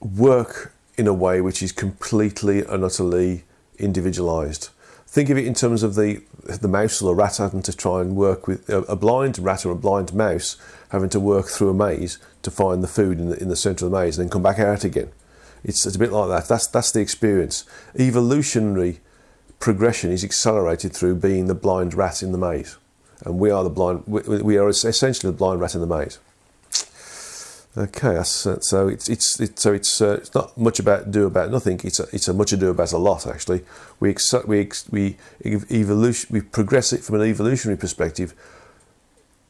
work in a way which is completely and utterly individualized. Think of it in terms of the mouse or the rat having to try and work with a blind rat or a blind mouse having to work through a maze to find the food in the centre of the maze and then come back out again. It's a bit like that. That's the experience. Evolutionary progression is accelerated through being the blind rat in the maze, and we are we are essentially the blind rat in the maze. Okay, so it's not much about do about nothing. It's a much ado about a lot, actually. We progress it from an evolutionary perspective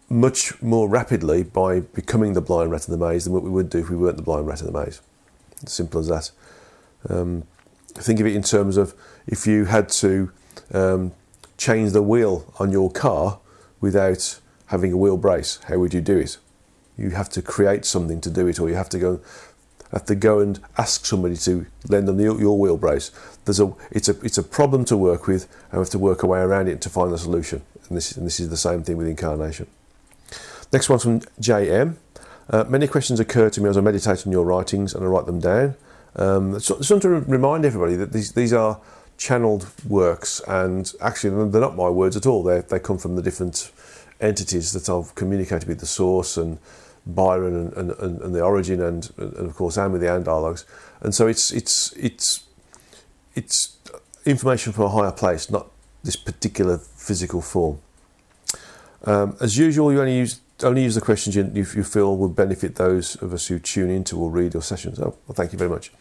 much more rapidly by becoming the blind rat in the maze than what we would do if we weren't the blind rat in the maze. As simple as that. Think of it in terms of if you had to change the wheel on your car without having a wheel brace, how would you do it? You have to create something to do it, or you have to go and ask somebody to lend them your wheel brace. It's a problem to work with, and we have to work our way around it to find the solution. And this is the same thing with incarnation. Next one's from JM. Many questions occur to me as I meditate on your writings and I write them down. Just want to remind everybody that these are channeled works, and actually they're not my words at all. They come from the different entities that I've communicated with, the source and Byron and the origin and of course and with the dialogues. And so it's information from a higher place, not this particular physical form. As usual, you only use the questions you feel will benefit those of us who tune into or read your sessions. Oh, well, thank you very much.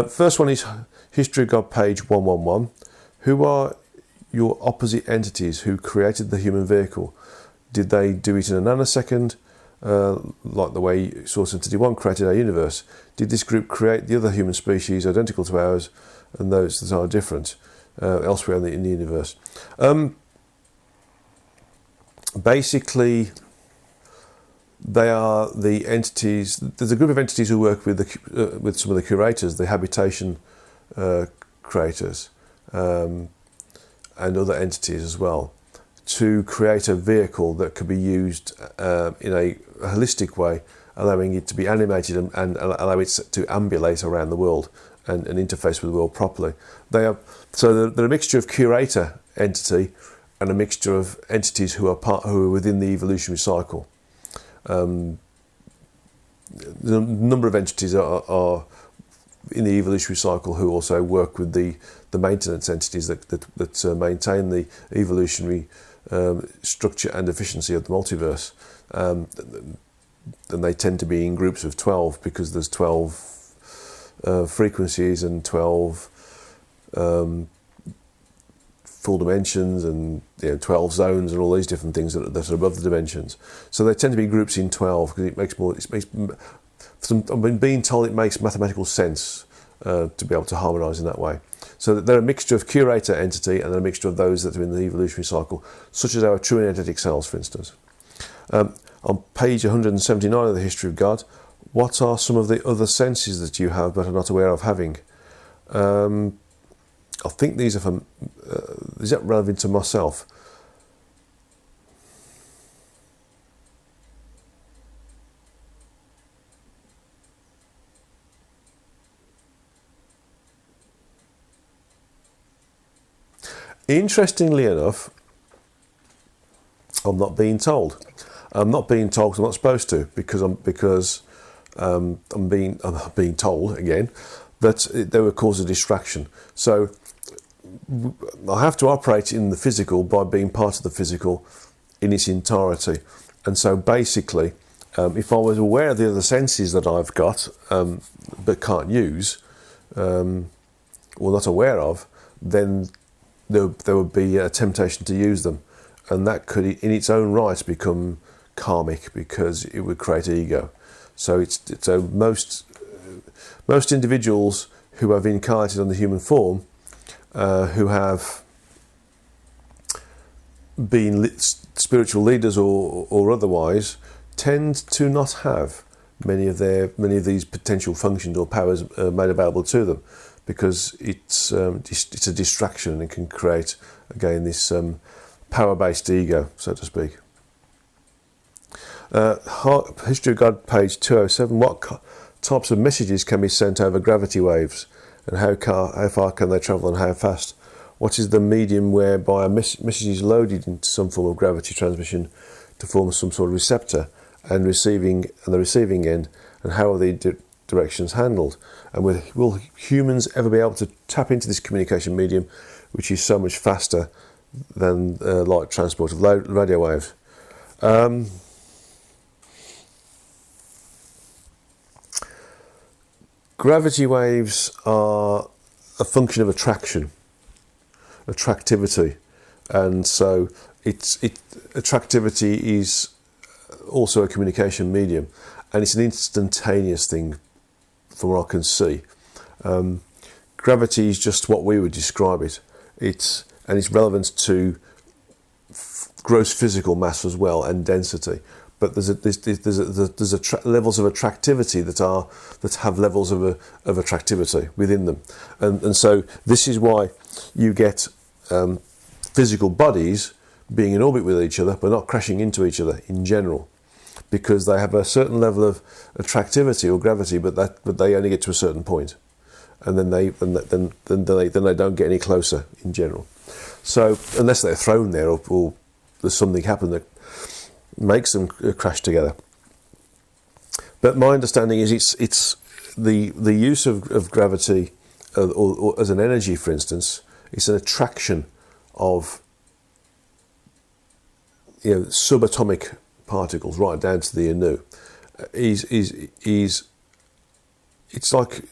First one is History of God, page 111. Who are your opposite entities who created the human vehicle? Did they do it in a nanosecond, like the way Source Entity 1 created our universe? Did this group create the other human species identical to ours and those that are different elsewhere in the universe? Basically, they are the entities. There's a group of entities who work with some of the curators, the habitation creators, and other entities as well, to create a vehicle that could be used in a holistic way, allowing it to be animated and allow it to ambulate around the world and interface with the world properly. They're a mixture of curator entity and a mixture of entities who are within the evolutionary cycle. The number of entities are in the evolutionary cycle who also work with the maintenance entities that maintain the evolutionary structure and efficiency of the multiverse. And they tend to be in groups of 12 because there's 12 frequencies and 12 full dimensions and 12 zones and all these different things that are above the dimensions. So they tend to be groups in 12 because I've been being told it makes mathematical sense to be able to harmonise in that way. So they're a mixture of curator entity and a mixture of those that are in the evolutionary cycle, such as our true and energetic selves, for instance. On page 179 of the History of God, what are some of the other senses that you have but are not aware of having? I think these are from, is that relevant to myself? Interestingly enough, I'm not being told. I'm not being told because I'm not supposed to, because I'm being told again that they will cause a distraction. So I have to operate in the physical by being part of the physical in its entirety. And so basically, if I was aware of the other senses that I've got but can't use, or not aware of, then there would be a temptation to use them. And that could, in its own right, become karmic because it would create ego. So most individuals who have incarnated on the human form, who have been spiritual leaders or otherwise, tend to not have many of these potential functions or powers made available to them, because it's a distraction and it can create again this power-based ego, so to speak. History of God, page 207. What types of messages can be sent over gravity waves, and how far can they travel and how fast? What is the medium whereby a message is loaded into some form of gravity transmission to form some sort of receptor and the receiving end, and how are the directions handled? And will humans ever be able to tap into this communication medium, which is so much faster than light transport of radio waves? Gravity waves are a function of attractivity, and so attractivity is also a communication medium, and it's an instantaneous thing from what I can see. Gravity is just what we would describe it. It's relevant to gross physical mass as well, and density. But there's levels of attractivity that have levels of attractivity within them, and so this is why you get physical bodies being in orbit with each other but not crashing into each other in general, because they have a certain level of attractivity or gravity, but they only get to a certain point, and then they don't get any closer in general. So unless they're thrown there or there's something happen that makes them crash together. But my understanding is it's the use of gravity or as an energy, for instance. It's an attraction of subatomic particles right down to the anu it's like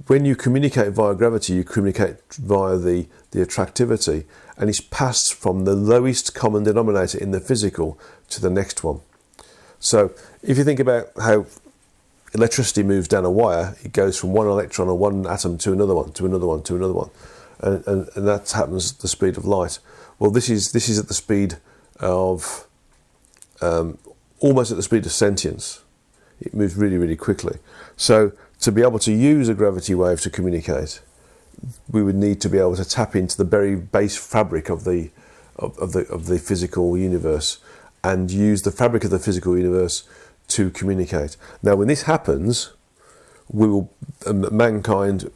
when you communicate via gravity, you communicate via the attractivity, and it's passed from the lowest common denominator in the physical to the next one. So if you think about how electricity moves down a wire, it goes from one electron or one atom to another one, to another one, to another one, and that happens at the speed of light. Well, this is at the speed of almost at the speed of sentience. It moves really, really quickly. So to be able to use a gravity wave to communicate, we would need to be able to tap into the very base fabric of the physical universe, and use the fabric of the physical universe to communicate. Now, when this happens, we will, mankind,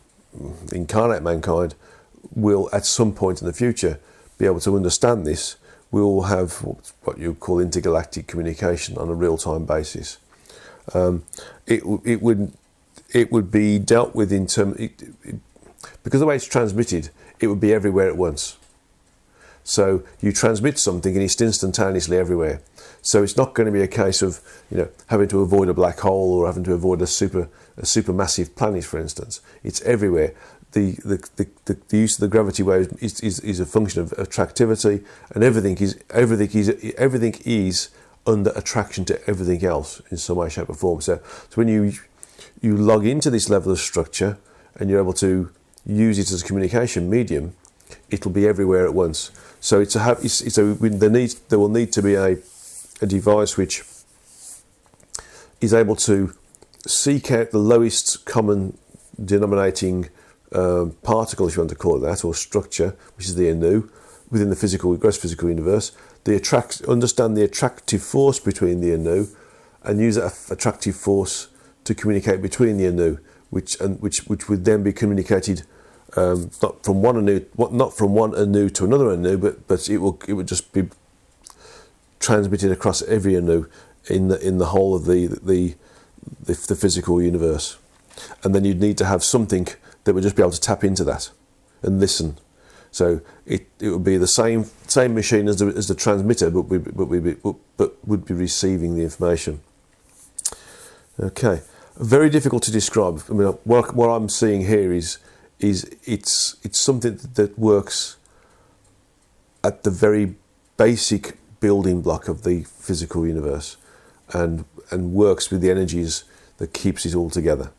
incarnate mankind, will at some point in the future be able to understand this. We will have what you call intergalactic communication on a real-time basis. It would be dealt with in terms, because the way it's transmitted, it would be everywhere at once. So you transmit something and it's instantaneously everywhere. So it's not going to be a case of having to avoid a black hole or having to avoid a supermassive planet, for instance. It's everywhere. The use of the gravity wave is a function of attractivity, and everything is under attraction to everything else in some way, shape, or form. So when you log into this level of structure and you're able to use it as a communication medium, it'll be everywhere at once. So there will need to be a device which is able to seek out the lowest common denominating particle, if you want to call it that, or structure, which is the anu, within the gross physical universe. Understand the attractive force between the anu, and use that attractive force to communicate between the anu, which would then be communicated not from one anu to another anu, but it would just be transmitted across every anu in the whole of the physical universe. And then you'd need to have something that would just be able to tap into that and listen. So it would be the same machine as the transmitter, but would be receiving the information. Okay, very difficult to describe. I mean, what I'm seeing here is it's something that works at the very basic building block of the physical universe, and works with the energies that keeps it all together.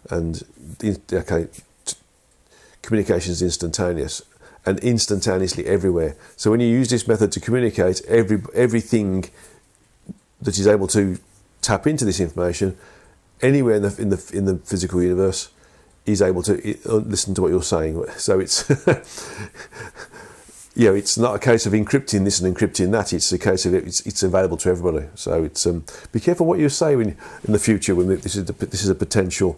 And communication is instantaneous and instantaneously everywhere. So when you use this method to communicate, everything that is able to tap into this information anywhere in the physical universe is able to listen to what you're saying. So it's it's not a case of encrypting this and encrypting that. It's a case of it's available to everybody. So it's be careful what you say in the future when this is a potential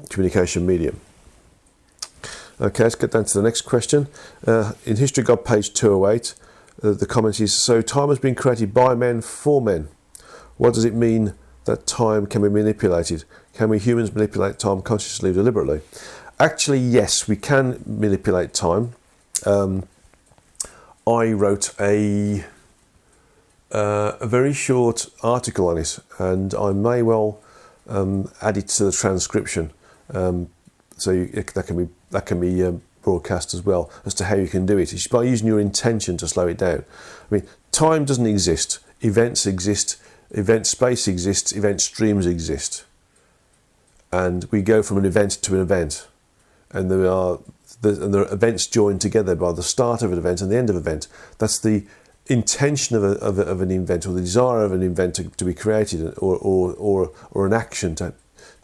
communication medium. Okay, let's get down to the next question. In History God, page 208, the comment is: so time has been created by men for men. What does it mean that time can be manipulated? Can we humans manipulate time consciously or deliberately? Actually, yes, we can manipulate time. I wrote a very short article on it, and I may well add it to the transcription, so that can be broadcast as well, as to how you can do it. It's by using your intention to slow it down. I mean, time doesn't exist. Events exist. Event space exists. Event streams exist, and we go from an event to an event, and there are events joined together by the start of an event and the end of an event. That's the intention of an event, or the desire of an event to be created, or an action to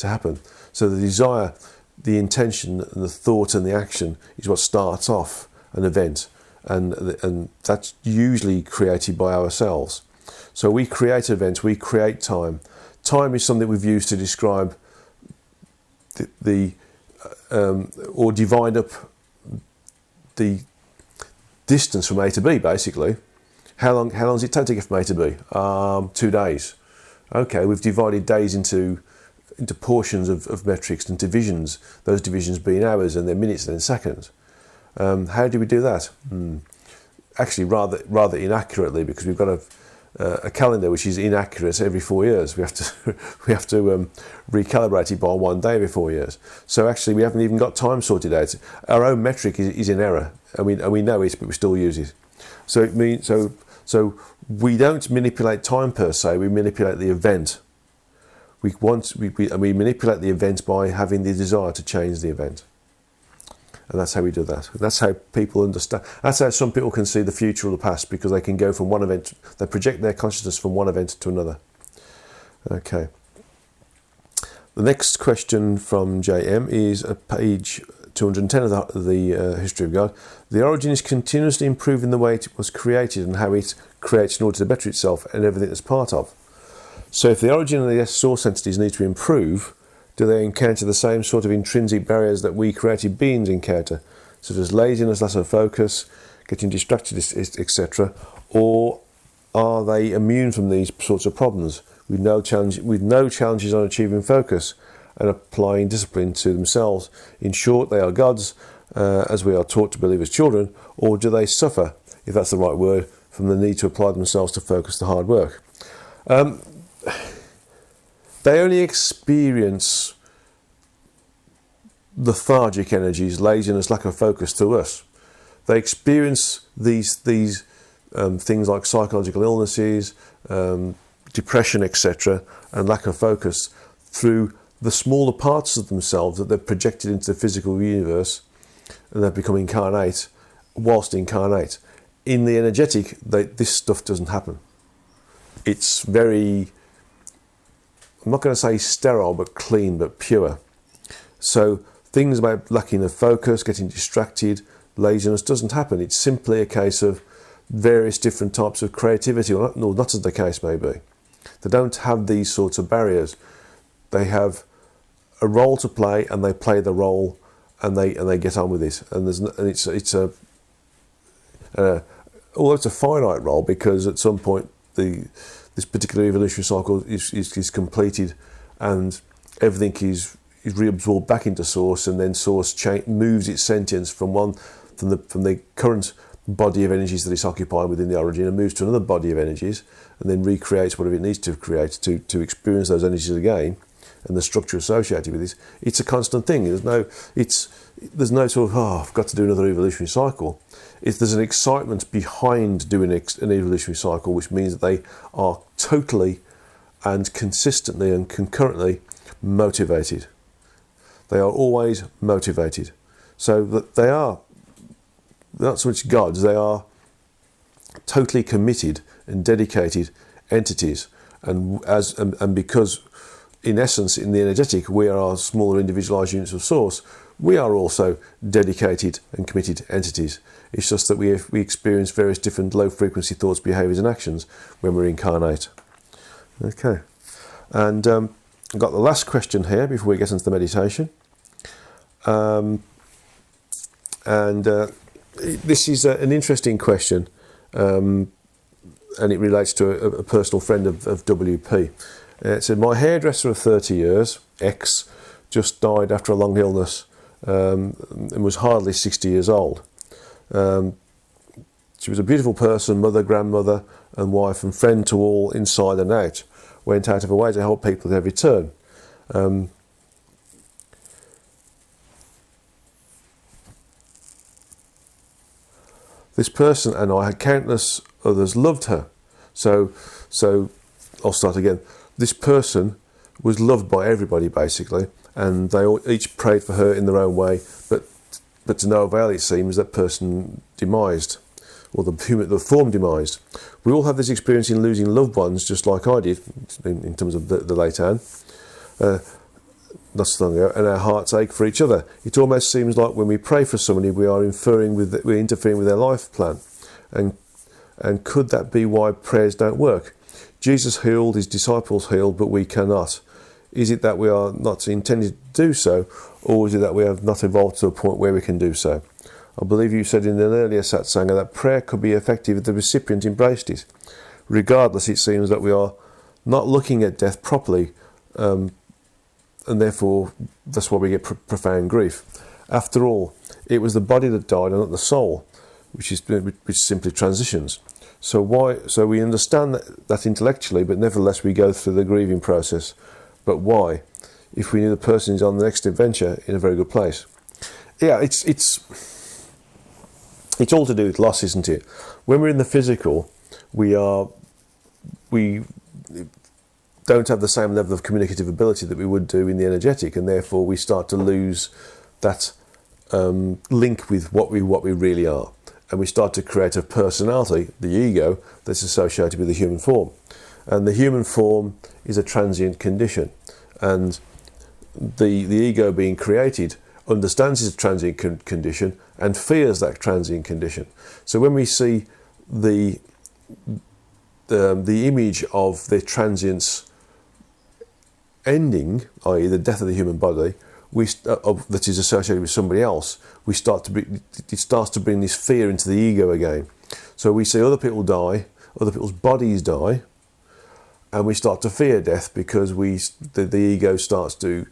happen. So the desire, the intention, and the thought and the action is what starts off an event, and that's usually created by ourselves. So we create events, we create time. Time is something we've used to describe or divide up the distance from A to B, basically. How long does it take to get from A to B? 2 days. Okay, we've divided days into portions of metrics and divisions, those divisions being hours and then minutes and then seconds. How do we do that? Actually, rather inaccurately, because we've got a calendar which is inaccurate every 4 years. We have to recalibrate it by 1 day every 4 years. So actually, we haven't even got time sorted out. Our own metric is in error, and we know it, but we still use it. So it means so we don't manipulate time per se. We manipulate the event. We manipulate the event by having the desire to change the event. And that's how we do that. That's how people understand. That's how some people can see the future or the past, because they can go from one event, they project their consciousness from one event to another. Okay. The next question from JM is at page 210 of the History of God. The origin is continuously improving the way it was created and how it creates in order to better itself and everything that's part of. So if the origin of the source entities need to improve, do they encounter the same sort of intrinsic barriers that we created beings encounter, such as laziness, lack of focus, getting distracted, etc., or are they immune from these sorts of problems with no challenges on achieving focus and applying discipline to themselves? In short, they are gods, as we are taught to believe as children, or do they suffer, if that's the right word, from the need to apply themselves to focus the hard work? They only experience lethargic energies, laziness, lack of focus to us. They experience these things like psychological illnesses, depression, etc., and lack of focus through the smaller parts of themselves that they've projected into the physical universe, and they've become incarnate whilst incarnate. In the energetic, this stuff doesn't happen. It's very, I'm not going to say sterile, but clean, but pure. So things about lacking of focus, getting distracted, laziness doesn't happen. It's simply a case of various different types of creativity, or not as the case may be. They don't have these sorts of barriers. They have a role to play, and they play the role, and they get on with it. And although it's a finite role, because at some point this particular evolutionary cycle is completed, and everything is reabsorbed back into source, and then source moves its sentience from the current body of energies that it's occupied within the origin, and moves to another body of energies, and then recreates whatever it needs to create to experience those energies again, and the structure associated with it. It's a constant thing. There's no sort of, I've got to do another evolutionary cycle. There's an excitement behind doing an evolutionary cycle, which means that they are totally and consistently and concurrently motivated. They are always motivated. So that they are not so much gods, they are totally committed and dedicated entities. And because in essence, in the energetic, we are smaller individualized units of source, we are also dedicated and committed entities. It's just that we experience various different low frequency thoughts, behaviours and actions when we're incarnate. Okay. And I've got the last question here before we get into the meditation. This is an interesting question, and it relates to a personal friend of WP. It said, my hairdresser of 30 years, ex, just died after a long illness, and was hardly 60 years old. She was a beautiful person, mother, grandmother and wife, and friend to all inside and out. Went out of her way to help people at every turn. This person and I had countless others loved her. So I'll start again. This person was loved by everybody basically, and they all each prayed for her in their own way, but to no avail, it seems. That person demised, or the form demised. We all have this experience in losing loved ones, just like I did in terms of the late Anne. Not so long ago, and our hearts ache for each other. It almost seems like when we pray for somebody, we're interfering with their life plan. And could that be why prayers don't work? Jesus healed, his disciples healed, but we cannot. Is it that we are not intended to do so, or is it that we have not evolved to a point where we can do so? I believe you said in an earlier Satsangha that prayer could be effective if the recipient embraced it. Regardless, it seems that we are not looking at death properly, and therefore that's why we get profound grief. After all, It was the body that died and not the soul, which simply transitions. So we understand that intellectually, but nevertheless we go through the grieving process. But why? If we knew the person is on the next adventure in a very good place. Yeah, it's all to do with loss, isn't it? When we're in the physical, we don't have the same level of communicative ability that we would do in the energetic, and therefore we start to lose that link with what we really are, and we start to create a personality, the ego, that's associated with the human form. And the human form is a transient condition, and the ego being created understands it's a transient condition and fears that transient condition. So when we see the image of the transience ending, i.e. the death of the human body, that is associated with somebody else, it starts to bring this fear into the ego again. So we see other people die, other people's bodies die, and we start to fear death because the ego starts to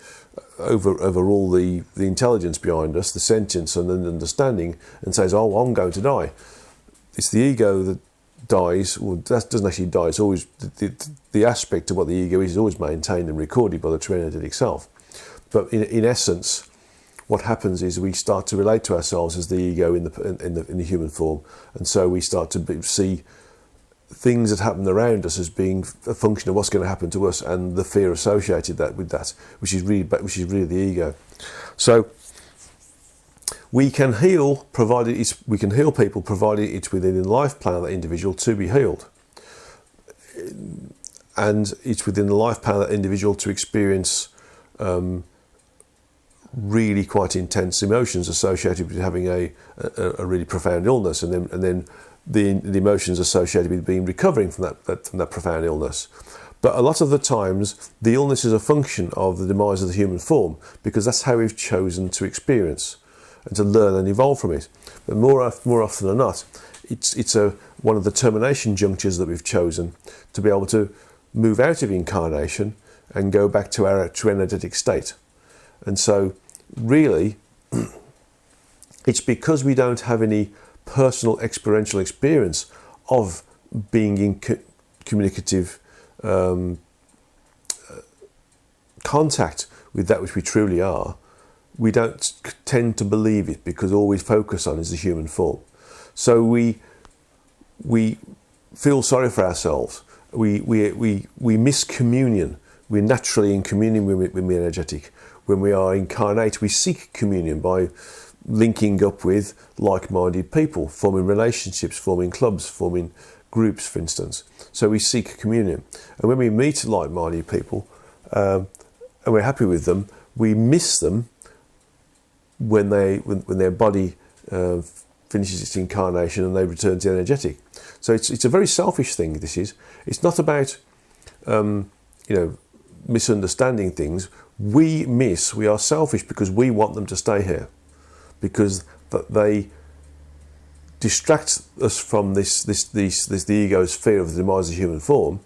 overrule the intelligence behind us, the sentience and the understanding, and says, "Oh, I'm going to die." It's the ego that dies. Well, that doesn't actually die. It's always the aspect of what the ego is always maintained and recorded by the true energetic self. But in essence, what happens is we start to relate to ourselves as the ego in the human form, and so we start to see things that happen around us as being a function of what's going to happen to us, and the fear associated with that, which is really the ego. So we can heal people provided it's within the life plan of that individual to be healed, and it's within the life plan of that individual to experience really quite intense emotions associated with having a really profound illness, and then the emotions associated with recovering from that profound illness. But a lot of the times, the illness is a function of the demise of the human form, because that's how we've chosen to experience and to learn and evolve from it. But more often than not, it's one of the termination junctures that we've chosen to be able to move out of incarnation and go back to our true energetic state. And so, really, it's because we don't have any personal experiential experience of being in communicative contact with that which we truly are, we don't tend to believe it, because all we focus on is the human form. So we feel sorry for ourselves. We miss communion. We're naturally in communion with the energetic. When we are incarnate, we seek communion by linking up with like-minded people, forming relationships, forming clubs, forming groups, for instance. So we seek communion. And when we meet like-minded people and we're happy with them, we miss them when their body finishes its incarnation and they return to the energetic. So it's a very selfish thing, this is. It's not about misunderstanding things. We are selfish because we want them to stay here, because they distract us from the ego's fear of the demise of the human form,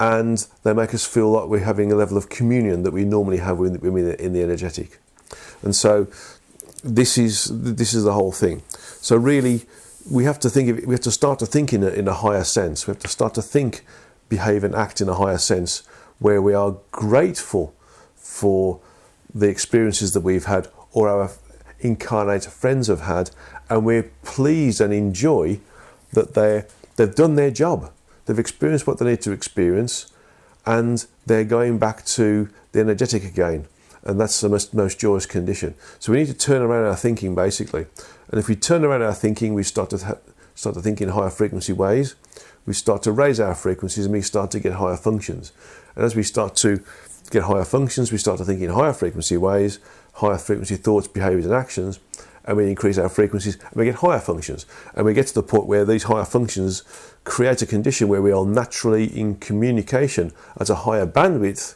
and they make us feel like we're having a level of communion that we normally have in the energetic. And so this is the whole thing. So really, we have to start to think in a higher sense. We have to start to think, behave, and act in a higher sense, where we are grateful for the experiences that we've had or our incarnate friends have had, and we're pleased and enjoy that they've done their job. They've experienced what they need to experience, and they're going back to the energetic again. And that's the most joyous condition. So we need to turn around our thinking, basically. And if we turn around our thinking, we start to think in higher frequency ways. We start to raise our frequencies, and we start to get higher functions. And as we start to get higher functions, we start to think in higher frequency ways, higher frequency thoughts, behaviours and actions, and we increase our frequencies and we get higher functions. And we get to the point where these higher functions create a condition where we are naturally in communication at a higher bandwidth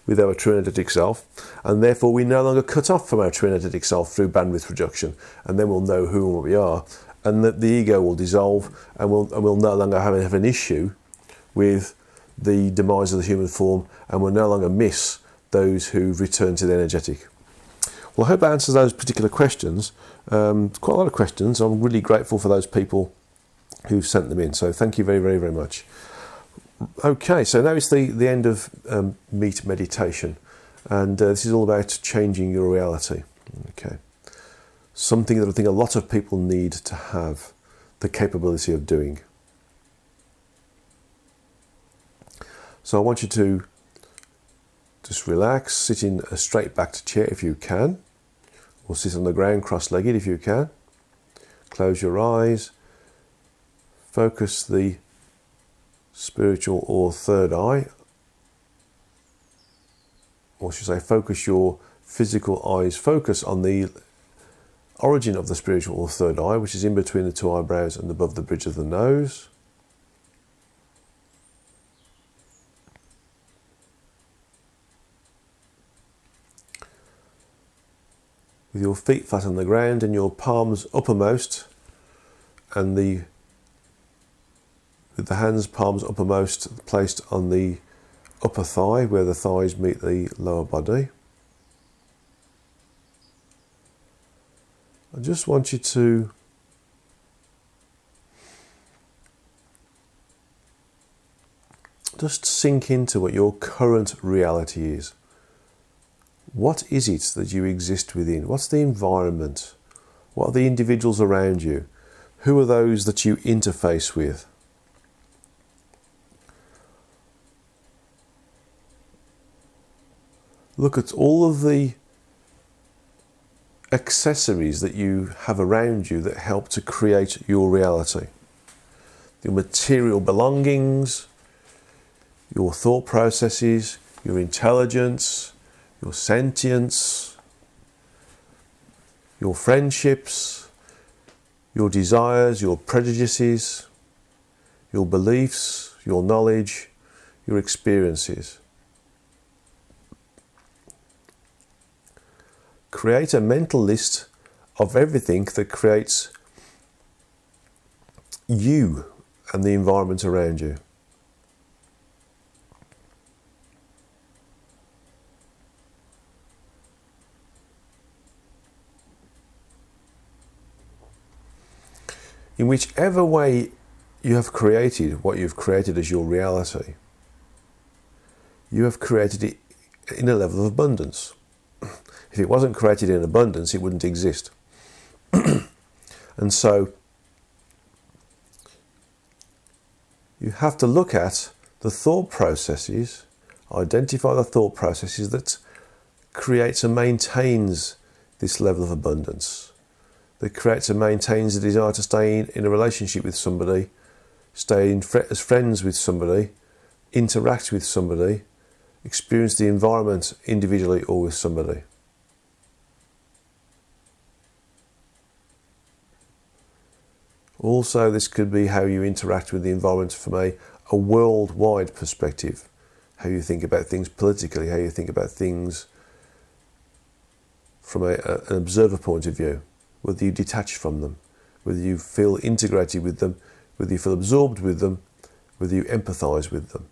with our true energetic self, and therefore we no longer cut off from our true energetic self through bandwidth reduction, and then we'll know who and what we are, and that the ego will dissolve, and we'll no longer have an issue with the demise of the human form, and we'll no longer miss those who return to the energetic. Well, I hope that answers those particular questions. Quite a lot of questions. I'm really grateful for those people who've sent them in. So thank you very, very, very much. Okay, so now it's the end of Meet Meditation. And this is all about changing your reality. Okay. Something that I think a lot of people need to have the capability of doing. So I want you to just relax, sit in a straight backed chair if you can, or sit on the ground cross-legged if you can. Close your eyes, focus the spiritual or third eye, or should I say focus your physical eyes, focus on the origin of the spiritual or third eye, which is in between the two eyebrows and above the bridge of the nose. With your feet flat on the ground and your palms uppermost, and with the hands, palms uppermost, placed on the upper thigh where the thighs meet the lower body. I just want you to just sink into what your current reality is. What is it that you exist within? What's the environment? What are the individuals around you? Who are those that you interface with? Look at all of the accessories that you have around you that help to create your reality. Your material belongings, your thought processes, your intelligence, your sentience, your friendships, your desires, your prejudices, your beliefs, your knowledge, your experiences. Create a mental list of everything that creates you and the environment around you. In whichever way you have created what you've created as your reality, you have created it in a level of abundance. If it wasn't created in abundance, it wouldn't exist. And so you have to look at the thought processes, identify the thought processes that creates and maintains this level of abundance, that creates and maintains the desire to stay in a relationship with somebody, stay as friends with somebody, interact with somebody, experience the environment individually or with somebody. Also, this could be how you interact with the environment from a worldwide perspective, how you think about things politically, how you think about things from an observer point of view, whether you detach from them, whether you feel integrated with them, whether you feel absorbed with them, whether you empathise with them.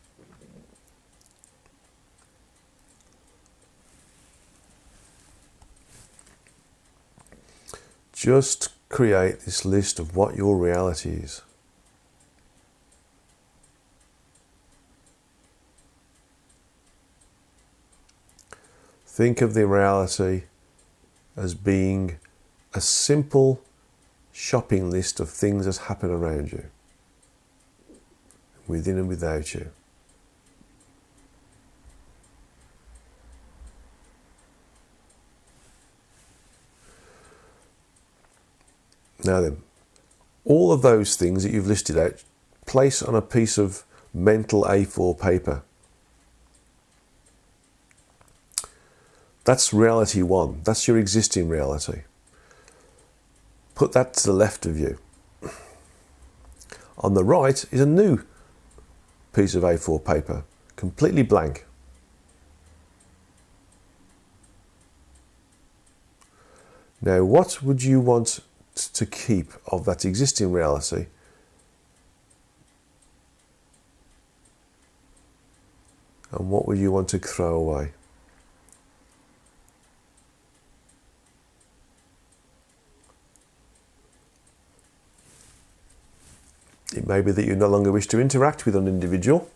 Just create this list of what your reality is. Think of the reality as being a simple shopping list of things that happen around you, within and without you. Now then, all of those things that you've listed out, place on a piece of mental A4 paper. That's reality one. That's your existing reality. Put that to the left of you. On the right is a new piece of A4 paper, completely blank. Now, what would you want to keep of that existing reality? And what would you want to throw away? It may be that you no longer wish to interact with an individual.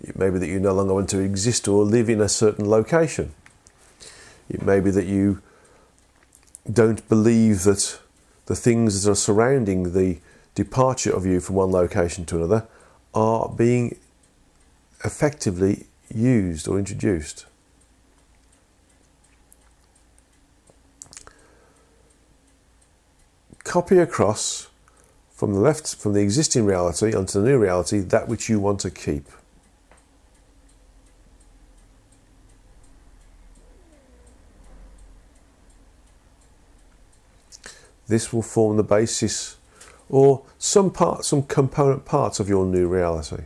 It may be that you no longer want to exist or live in a certain location. It may be that you don't believe that the things that are surrounding the departure of you from one location to another are being effectively used or introduced. Copy across from the existing reality onto the new reality that which you want to keep. This will form the basis or some component parts of your new reality.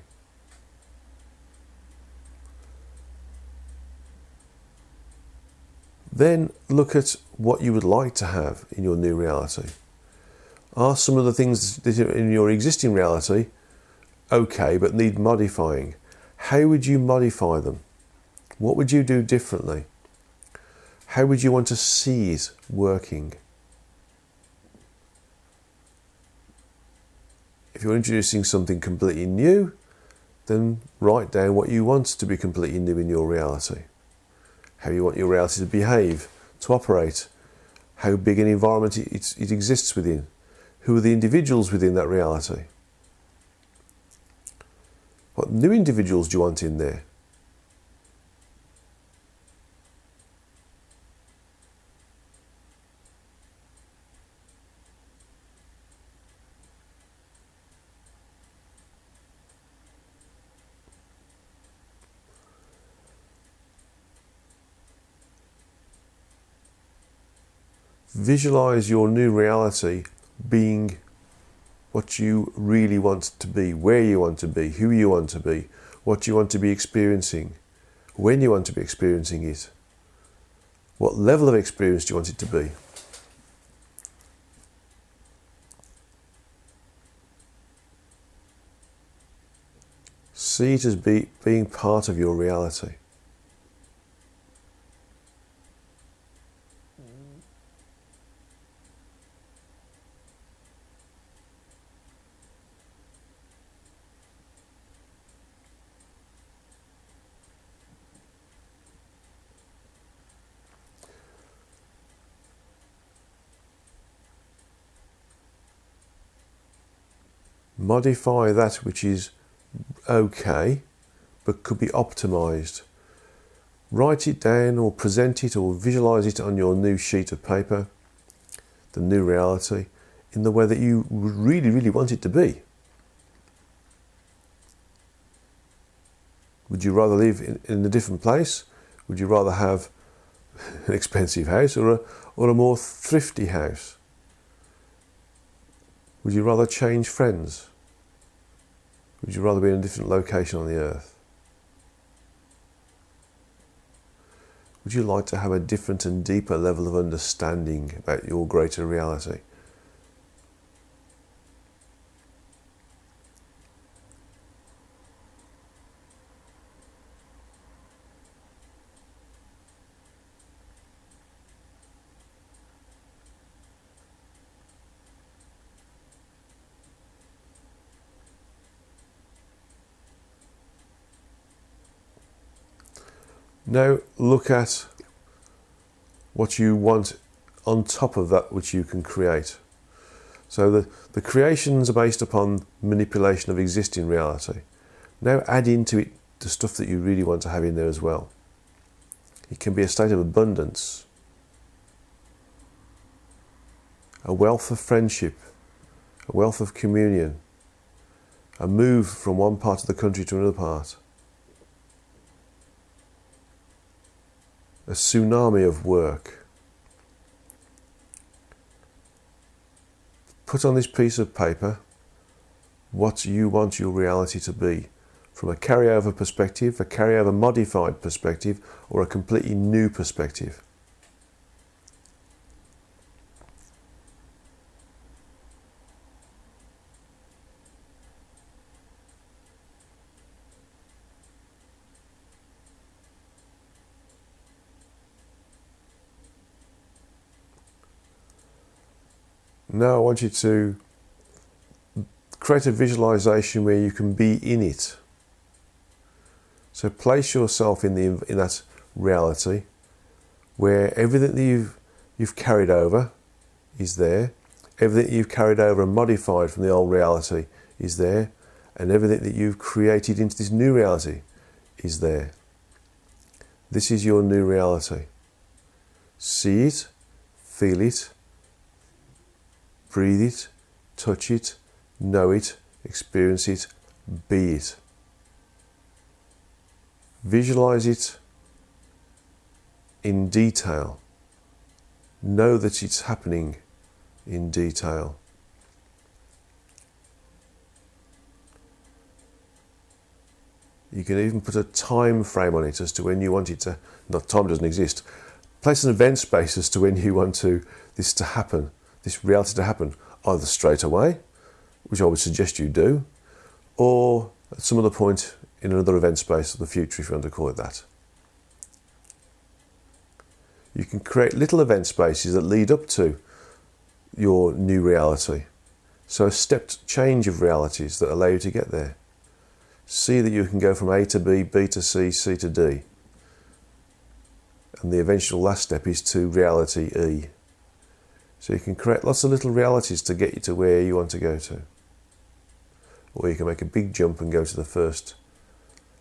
Then look at what you would like to have in your new reality. Are some of the things that are in your existing reality okay but need modifying? How would you modify them? What would you do differently? How would you want to see it working? If you're introducing something completely new, then write down what you want to be completely new in your reality. How you want your reality to behave, to operate, how big an environment it exists within, who are the individuals within that reality. What new individuals do you want in there? Visualize your new reality being what you really want to be, where you want to be, who you want to be, what you want to be experiencing, when you want to be experiencing it, what level of experience do you want it to be. See it as being part of your reality. Modify that which is okay but could be optimized. Write it down or present it or visualize it on your new sheet of paper, the new reality, in the way that you really, really want it to be. Would you rather live in a different place? Would you rather have an expensive house or a more thrifty house? Would you rather change friends? Would you rather be in a different location on the earth? Would you like to have a different and deeper level of understanding about your greater reality? Now look at what you want on top of that which you can create. So the creations are based upon manipulation of existing reality. Now add into it the stuff that you really want to have in there as well. It can be a state of abundance, a wealth of friendship, a wealth of communion, a move from one part of the country to another part, a tsunami of work. Put on this piece of paper what you want your reality to be, from a carryover perspective, a carryover modified perspective, or a completely new perspective. Now I want you to create a visualization where you can be in it. So place yourself in that reality where everything that you've carried over is there, everything that you've carried over and modified from the old reality is there, and everything that you've created into this new reality is there. This is your new reality. See it, feel it, breathe it, touch it, know it, experience it, be it. Visualize it in detail. Know that it's happening in detail. You can even put a time frame on it as to when you want it to, not time doesn't exist. Place an event space as to when you want this to happen, this reality to happen, either straight away, which I would suggest you do, or at some other point in another event space of the future, if you want to call it that. You can create little event spaces that lead up to your new reality. So a stepped change of realities that allow you to get there. See that you can go from A to B, B to C, C to D. And the eventual last step is to reality E. So you can create lots of little realities to get you to where you want to go to. Or you can make a big jump and go to the first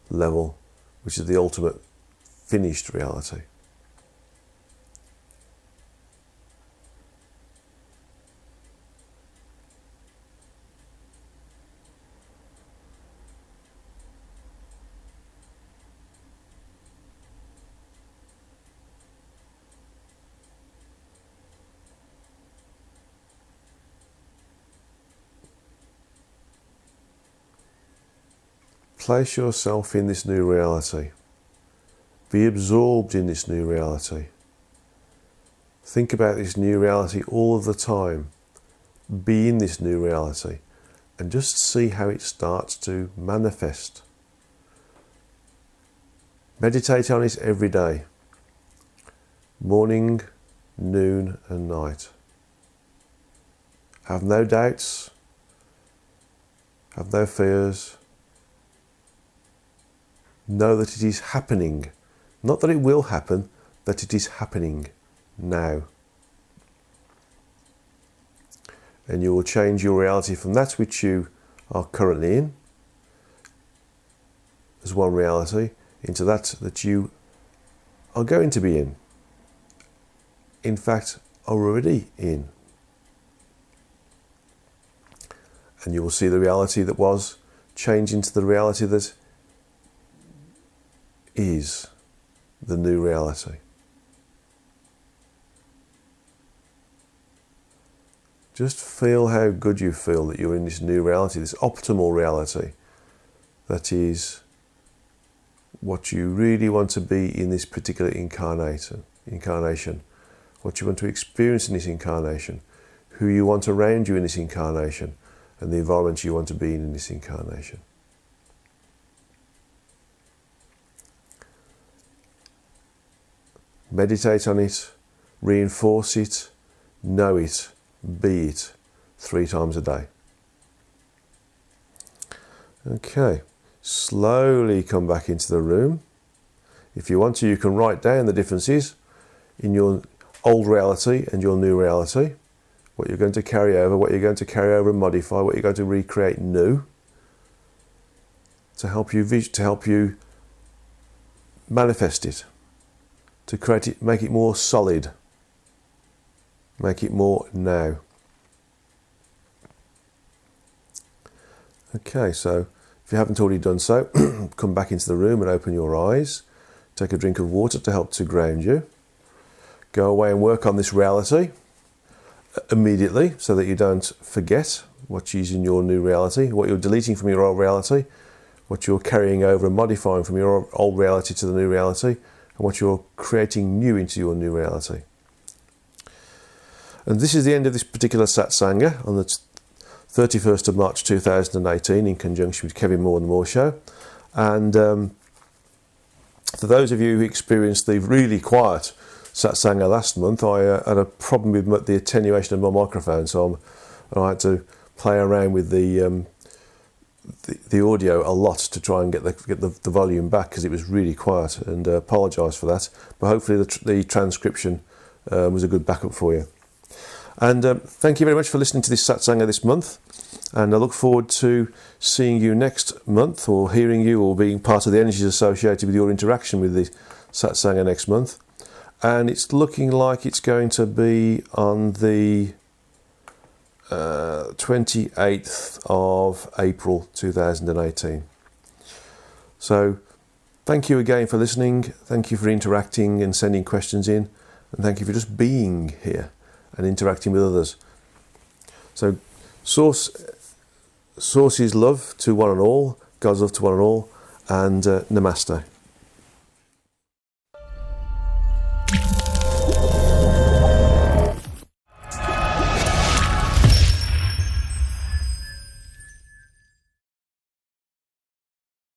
level, which is the ultimate finished reality. Place yourself in this new reality. Be absorbed in this new reality. Think about this new reality all of the time. Be in this new reality and just see how it starts to manifest. Meditate on it every day. Morning, noon and night. Have no doubts. Have no fears. Know that it is happening. Not that it will happen, that it is happening now. And you will change your reality from that which you are currently in, as one reality, into that you are going to be in fact, are already in. And you will see the reality that was change into the reality that is the new reality. Just feel how good you feel that you're in this new reality, this optimal reality that is what you really want to be in this particular incarnation, what you want to experience in this incarnation, who you want around you in this incarnation, and the environment you want to be in this incarnation. Meditate on it, reinforce it, know it, be it 3 times a day. Okay, slowly come back into the room. If you want to, you can write down the differences in your old reality and your new reality, what you're going to carry over, what you're going to carry over and modify, what you're going to recreate new, to help you manifest it. To create it, make it more solid, make it more now. Okay, so if you haven't already done so, come back into the room and open your eyes. Take a drink of water to help to ground you. Go away and work on this reality immediately so that you don't forget what is in your new reality, what you're deleting from your old reality, what you're carrying over and modifying from your old reality to the new reality, and what you're creating new into your new reality. And this is the end of this particular Satsangha on the 31st of March 2018 in conjunction with Kevin Moore and the Moore Show. And for those of you who experienced the really quiet Satsangha last month, I had a problem with the attenuation of my microphone, so I had to play around with the the audio a lot to try and get the volume back, because it was really quiet, and apologise for that. But hopefully the transcription was a good backup for you. And thank you very much for listening to this Satsanga this month, and I look forward to seeing you next month, or hearing you, or being part of the energies associated with your interaction with the Satsanga next month. And it's looking like it's going to be on the 28th of April 2018. So thank you again for listening, thank you for interacting and sending questions in, and thank you for just being here and interacting with others. So Source is love to one and all, God's love to one and all, and Namaste.